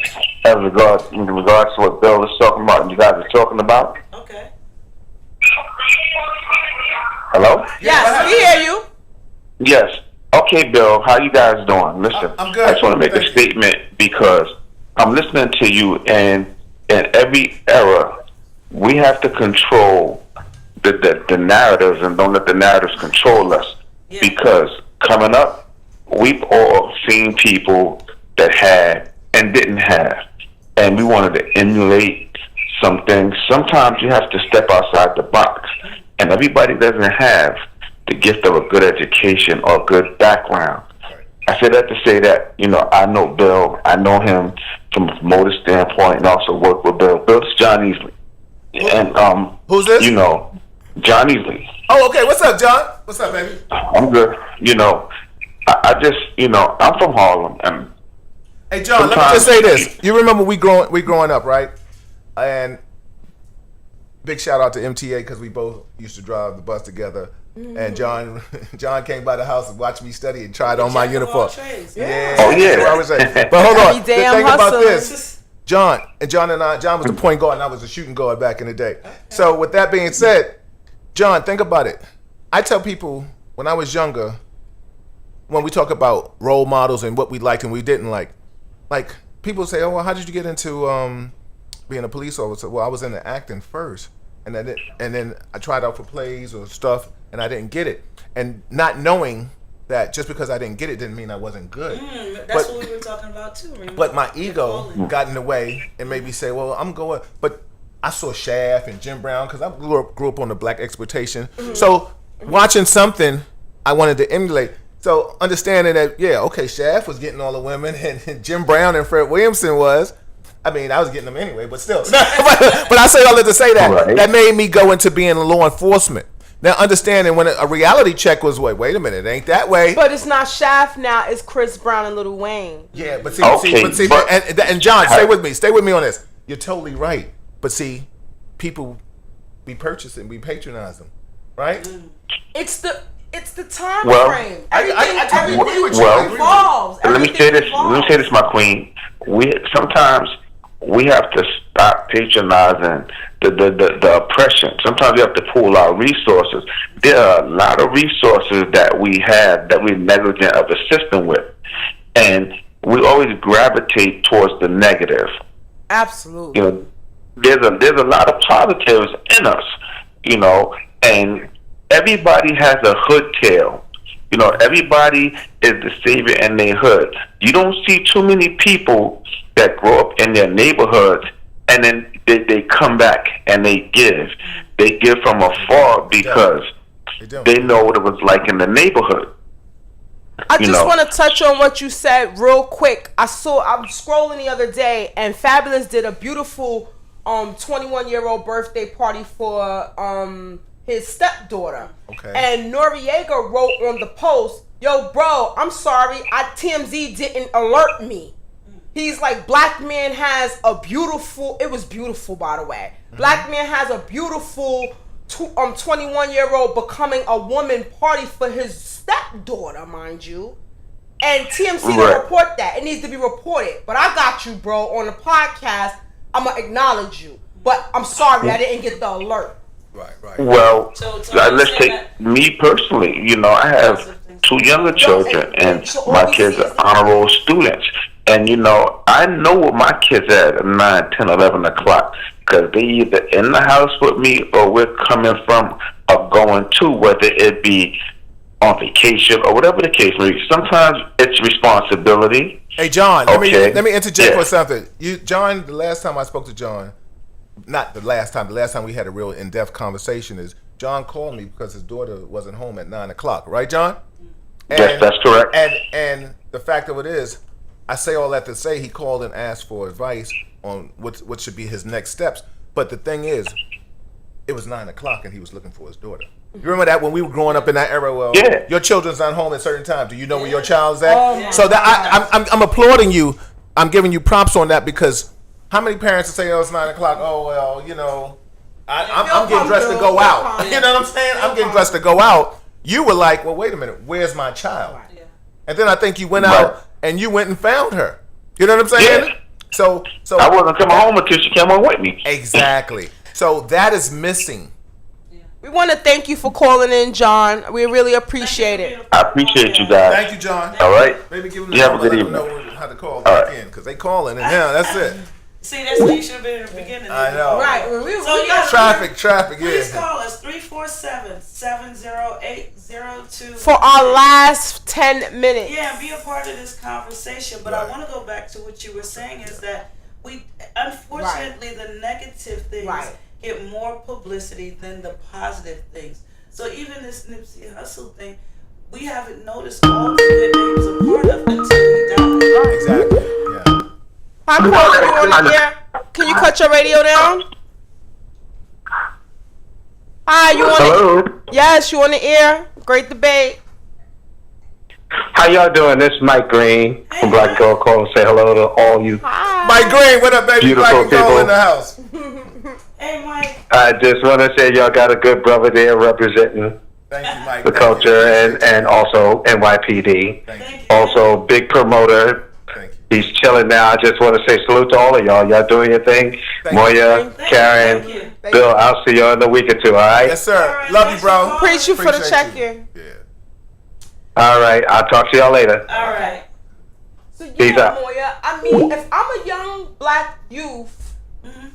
in regards to what Bill was talking about and you guys are talking about. Okay. Hello? Yes, we hear you. Yes. Okay, Bill, how you guys doing? Listen, I'm good. I just want to make a statement because I'm listening to you, and in every era, we have to control the narratives and don't let the narratives control us. Yeah. Because coming up, we've all seen people that had and didn't have, and we wanted to emulate some things. Sometimes you have to step outside the box, and everybody doesn't have the gift of a good education or a good background. I say that to say that, I know Bill. I know him from a motor standpoint and also work with Bill. Bill's John Easley. And who's this? John Easley. Oh, okay. What's up, John? What's up, baby? I'm good. I just, I'm from Harlem. And hey, John, let me just say this. You remember we growing up, right? And big shout out to MTA because we both used to drive the bus together. Mm-hmm. And John came by the house and watched me study and tried on my uniform. Yeah. Oh yeah. That's what I was saying. But hold on. The thing about this, John was the point guard and I was the shooting guard back in the day. Okay. So with that being said, John, think about it. I tell people when I was younger, when we talk about role models and what we liked and we didn't like people say, "Oh, well, how did you get into being a police officer?" Well, I was into acting first. and then I tried out for plays or stuff, and I didn't get it, and not knowing that just because I didn't get it didn't mean I wasn't good. That's what we were talking about too. Rema. But my ego got in the way and made me say, "Well, I'm going." But I saw Shaft and Jim Brown because I grew up on the black exploitation. So watching something, I wanted to emulate. So understanding that, Shaft was getting all the women, and Jim Brown and Fred Williamson was. I mean, I was getting them anyway, but still. but I say all that to say that that made me go into being law enforcement. Now, understanding when a reality check was, wait a minute, it ain't that way. But it's not Shaft now, it's Chris Brown and Lil Wayne. Yeah, but and John, stay with me on this. You're totally right. But see, people be purchasing, we patronize them, right? It's the time frame. Everything evolves. Let me say this, my queen. Sometimes we have to stop patronizing the oppression. Sometimes we have to pool our resources. There are a lot of resources that we have that we're negligent of the system with, and we always gravitate towards the negative. Absolutely. You know, there's a lot of positives in us. You know, and everybody has a hood tale. You know, everybody is the savior in their hood. You don't see too many people that grow up in their neighborhoods and then they come back and they give. They give from afar because they know what it was like in the neighborhood. I just want to touch on what you said real quick. I'm scrolling the other day, and Fabulous did a beautiful 21-year-old birthday party for his stepdaughter. Okay. And Noriega wrote on the post, "Yo, bro, I'm sorry, TMZ didn't alert me." He's like, black man has a beautiful, it was beautiful, by the way. Black man has a beautiful 21-year-old becoming a woman party for his stepdaughter, mind you. And TMZ didn't report that. It needs to be reported. But I got you, bro. On the podcast, I'm going to acknowledge you. But I'm sorry I didn't get the alert. Right. Well, let's take me personally. You know, I have two younger children, and my kids are honor roll students. And, you know, I know what my kids are at 9, 10, 11 o'clock because they either in the house with me or we're coming from or going to, whether it be on vacation or whatever the case may be. Sometimes it's responsibility. Hey, John, let me interject for something. John, the last time I spoke to John, not the last time we had a real in-depth conversation is John called me because his daughter wasn't home at 9 o'clock. Right, John? Yes, that's correct. And the fact of it is, I say all that to say he called and asked for advice on what should be his next steps. But the thing is, it was 9 o'clock and he was looking for his daughter. You remember that when we were growing up in that era? Well, your children's not home at a certain time. Do you know where your child's at? So that I'm applauding you. I'm giving you props on that because how many parents will say, "Oh, it's 9 o'clock. Oh well, you know, I'm getting dressed to go out." You know what I'm saying? I'm getting dressed to go out. You were like, "Well, wait a minute. Where's my child?" And then I think you went out and you went and found her. You know what I'm saying? Yeah. So I wasn't coming home until she came on with me. Exactly. So that is missing. We want to thank you for calling in, John. We really appreciate it. I appreciate you guys. Thank you, John. All right. Maybe give them you have a good evening. Know how to call back in because they calling and now that's it. See, that's what you should have been in the beginning. I know. Right. Traffic. Please call us 347-708-02. For our last 10 minutes. Yeah, be a part of this conversation. But I want to go back to what you were saying is that we, unfortunately, the negative things get more publicity than the positive things. So even this Nipsey Hussle thing, we haven't noticed all the good he was a part of until he died. Exactly. Yeah. Hi, Paul, you on the air? Can you cut your radio down? Hi, you on the air? Yes, you on the air. Great debate. How y'all doing? This is Mike Green from Black Girl Call. Say hello to all you. Hi. Mike Green, what up, baby? Beautiful people in the house. Hey, Mike. I just want to say y'all got a good brother there representing the culture and also NYPD. Also, big promoter. He's chilling now. I just want to say salute to all of y'all. Y'all doing your thing. Moya, Karen, Bill, I'll see y'all in a week or two, all right? Yes, sir. Love you, bro. Appreciate you for the check-in. Yeah. All right. I'll talk to y'all later. All right. So, peace out. Moya, I mean, if I'm a young black youth,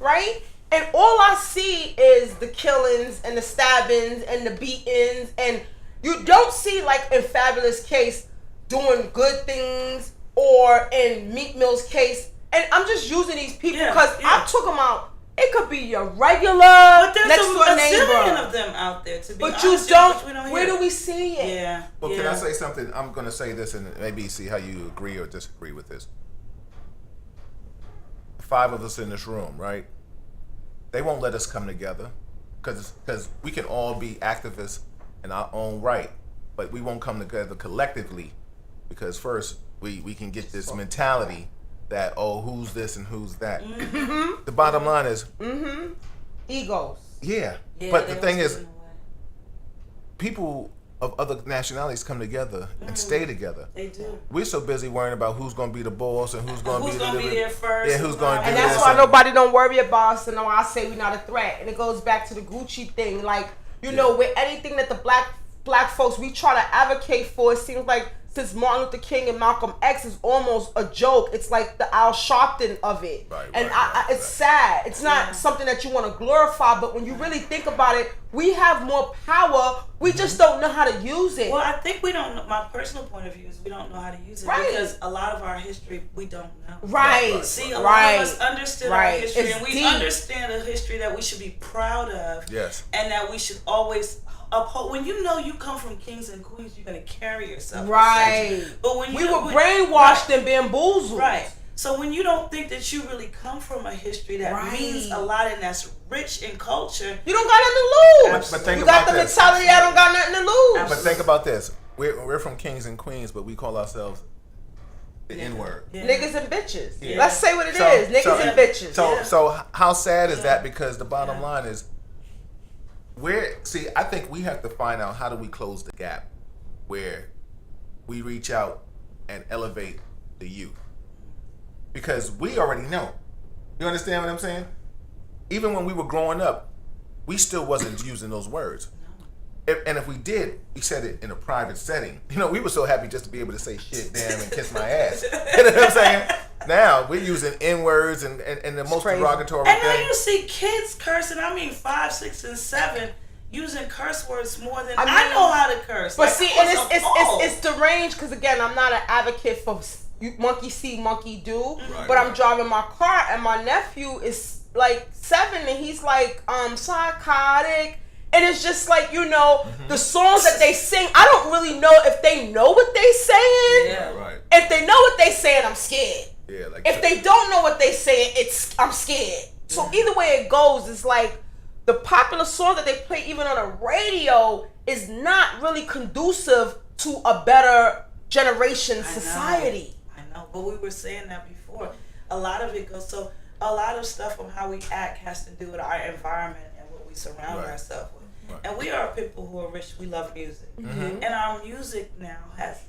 right? And all I see is the killings and the stabbings and the beatings, and you don't see, like in Fabulous case, doing good things, or in Meek Mill's case. And I'm just using these people because I took them out. It could be your regular next door neighbor. There's a zillion of them out there, to be but honest. You don't. We don't where hear. do we see it? Yeah. Well, can I say something? I'm going to say this and maybe see how you agree or disagree with this. 5 of us in this room, right? They won't let us come together because we can all be activists in our own right, but we won't come together collectively because first we can get this mentality that, oh, who's this and who's that. Mm-hmm. The bottom line is egos. Yeah, but the thing is, people of other nationalities come together and stay together. They do. We're so busy worrying about who's going to be the boss and who's going to be there first. Yeah, who's going to do and this. that's why nobody don't worry about us, and I say we're not a threat. And it goes back to the Gucci thing. Like, you know, with anything that the black folks we try to advocate for, it seems like since Martin Luther King and Malcolm X is almost a joke. It's like the Al Sharpton of it. It's sad. It's not something that you want to glorify, but when you really think about it, we have more power. We just don't know how to use it. Well, I think we don't know. My personal point of view is we don't know how to use it because a lot of our history we don't know. Right. See, a lot of us understood our history, It's and we deep. understand a history that we should be proud of. Yes. And that we should always uphold. When you know you come from kings and queens, you're gonna carry yourself. Right. But when we were brainwashed and bamboozled. Right. So when you don't think that you really come from a history that means a lot and that's rich in culture, you don't got nothing to lose. But think you about got the this. mentality I don't got nothing to lose. But think about this. We're from kings and queens, but we call ourselves the N-word. Niggas and bitches. Yeah. Let's say what it is. Niggas and bitches. So how sad is that? Because the bottom line is, I think we have to find out how do we close the gap where we reach out and elevate the youth. Because we already know. You understand what I'm saying? Even when we were growing up, we still wasn't using those words. And if we did, we said it in a private setting. You know, we were so happy just to be able to say shit, damn, and kiss my ass. You know what I'm saying? Now we're using N-words and the most derogatory and thing. then you see kids cursing. I mean, 5, 6, and 7 using curse words more than I know how to curse. But like, see, and it's deranged because again, I'm not an advocate for monkey see, monkey do. But I'm driving my car and my nephew is like 7 and he's like psychotic. And it's just like, you know, the songs that they sing, I don't really know if they know what they saying. Yeah, right. If they know what they saying, I'm scared. Yeah, like if they don't know what they saying, I'm scared. So either way it goes, it's like the popular song that they play even on the radio is not really conducive to a better generation society. I know, but we were saying that before. A lot of it goes, so a lot of stuff on how we act has to do with our environment and what we surround ourselves with. Right. And we are people who are rich. We love music, and our music now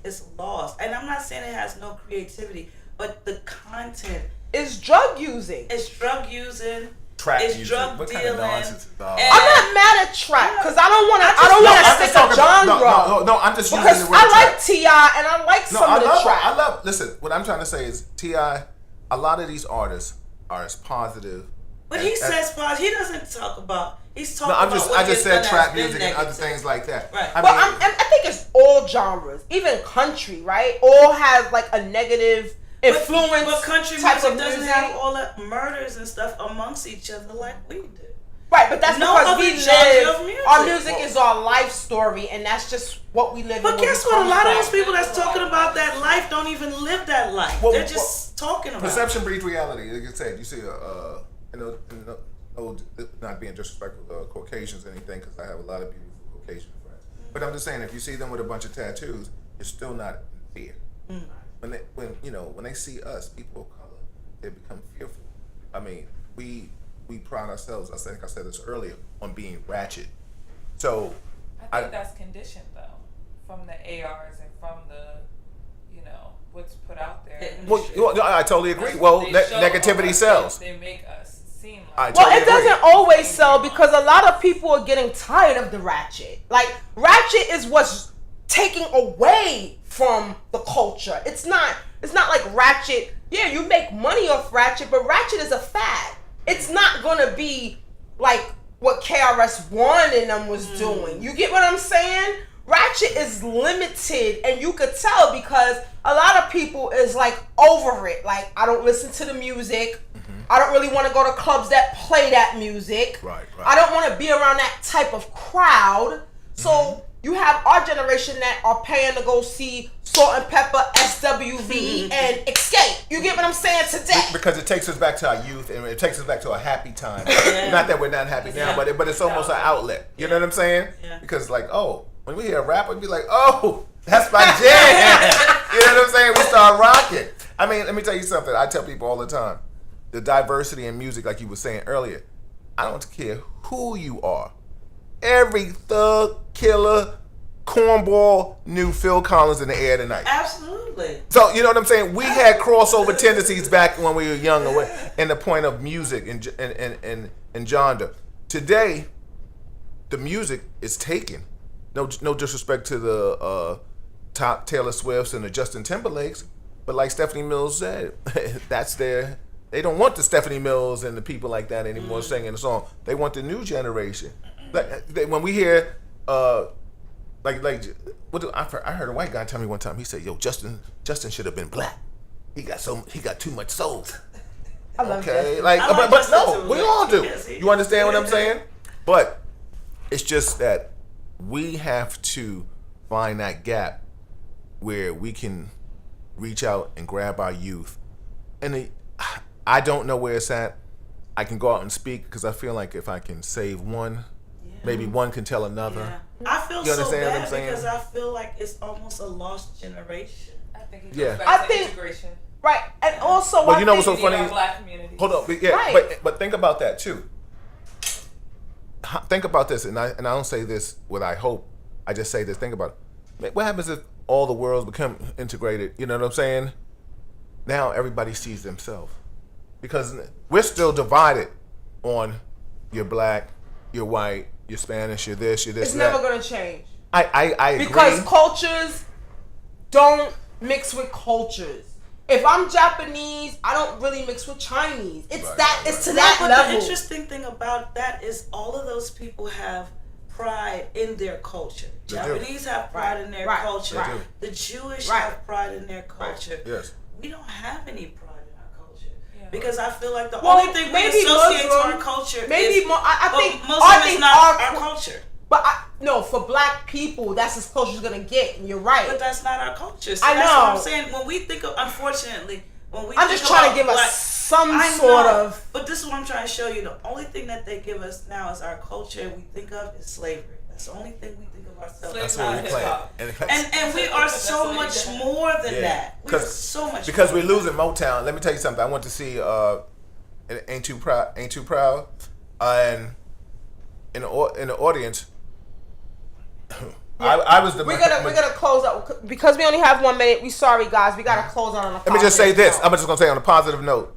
is lost. And I'm not saying it has no creativity, but the content is drug using. It's drug using. Trap it's music. drug What dealing. kind of nonsense is that? I'm not mad at trap because I don't want to stick a genre. No, I'm just because using the word I like trap. T.I. and I like some of the trap. I love. Listen, what I'm trying to say is T.I. A lot of these artists are as positive. But he says positive. He doesn't talk about. He's talking about. I just said trap music and other things like that. Right. I think it's all genres, even country, right? All have like a negative influence. But country type music of doesn't music. have all that murders and stuff amongst each other like we do. Right, but that's No because other we genre of live. music. Our music is our life story, and that's just what we live. But guess what? A lot of those people that's talking about that life don't even live that life. They're just talking about perception it. breeds reality. Like I said, you see not being disrespectful to Caucasians or anything, because I have a lot of beautiful Caucasian friends. But I'm just saying, if you see them with a bunch of tattoos, you're still not in fear. When they see us, people of color, they become fearful. I mean, we pride ourselves. I think I said this earlier on being ratchet. So I think that's conditioned though, from the ARs and from the what's put out there. Well, I totally agree. Well, negativity sells. They make us seem like. It doesn't always sell because a lot of people are getting tired of the ratchet. Like ratchet is what's taking away from the culture. It's not like ratchet. Yeah, you make money off ratchet, but ratchet is a fad. it's not gonna be like what KRS-One and them was doing. You get what I'm saying? Ratchet is limited, and you could tell because a lot of people is like over it. Like, I don't listen to the music. I don't really want to go to clubs that play that music. Right. I don't want to be around that type of crowd. So you have our generation that are paying to go see Salt and Pepper, SWV, and Escape. You get what I'm saying today? Because it takes us back to our youth, and it takes us back to a happy time. Not that we're not happy now, but it's almost an outlet. You know what I'm saying? Because like, when we hear a rapper, we be like, oh, that's my jam. You know what I'm saying? We start rocking. I mean, let me tell you something. I tell people all the time, the diversity in music, like you were saying earlier, I don't care who you are. Every thug, killer, cornball knew Phil Collins in the air tonight. Absolutely. So, you know what I'm saying? We had crossover tendencies back when we were younger in the point of music and genre. Today, the music is taken. No disrespect to the top Taylor Swifts and the Justin Timberlakes, but like Stephanie Mills said, they don't want the Stephanie Mills and the people like that anymore singing the song. They want the new generation. When we hear, I heard a white guy tell me one time. He said, "Yo, Justin should have been black. He got too much soul." I love okay, Justin. but no, we all do. You understand what I'm saying? But it's just that we have to find that gap where we can reach out and grab our youth. And I don't know where it's at. I can go out and speak because I feel like if I can save one, maybe one can tell another. Yeah. I feel so bad because I feel like it's almost a lost generation. I think it goes back to integration. Right, and also, well, you know what's so funny? Black communities. Hold on, right. but think about that too. Think about this, and I don't say this with I hope. I just say this. Think about it. What happens if all the worlds become integrated? You know what I'm saying? Now everybody sees themselves because we're still divided on you're black, you're white, you're Spanish, you're this, you're this. It's never gonna change. I agree. Because cultures don't mix with cultures. If I'm Japanese, I don't really mix with Chinese. It's it's to that level. The interesting thing about that is all of those people have pride in their culture. Japanese have pride in their culture. The Jewish have pride in their culture. Yes. We don't have any pride in our culture because I feel like the only thing we associate to our culture is I think Muslim is not our culture. But no, for black people, that's as close as you're gonna get, and you're right. But that's not our culture. So I know. That's what I'm saying. When we think of, unfortunately, I'm just trying to give us some sort of. But this is what I'm trying to show you. The only thing that they give us now is our culture, and we think of is slavery. That's the only thing we think of ourselves. That's what we play. And we are so much more than that. We are so much. Because we're losing Motown. Let me tell you something. I went to see Ain't Too Proud, and in the audience. I was the. We're gonna close out because we only have 1 minute. We sorry guys, we gotta close on a. Let me just say this. I'm just gonna say on a positive note.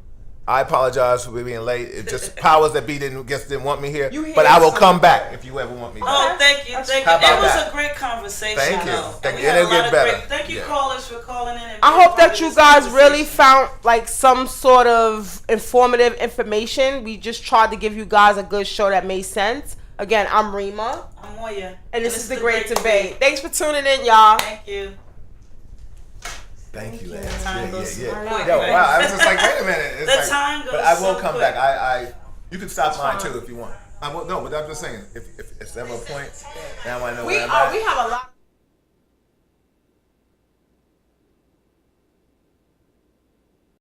I apologize for being late. It's just powers that be didn't want me here. But I will come back if you ever want me back. Oh, thank you. It was a great conversation. Thank you. Thank you. It'll get better. Thank you, callers, for calling in. I hope that you guys really found like some sort of informative information. We just tried to give you guys a good show that made sense. Again, I'm Rema. I'm Moya. And this is The Great Debate. Thanks for tuning in, y'all. Thank you. Thank you, man. Time goes quick. Yo, wow. I was just like, wait a minute. It's time goes but I will so come quick. back. You can stop mine too if you want. I will. No, but I'm just saying, if it's ever a point, now I know where I'm at. We have a lot.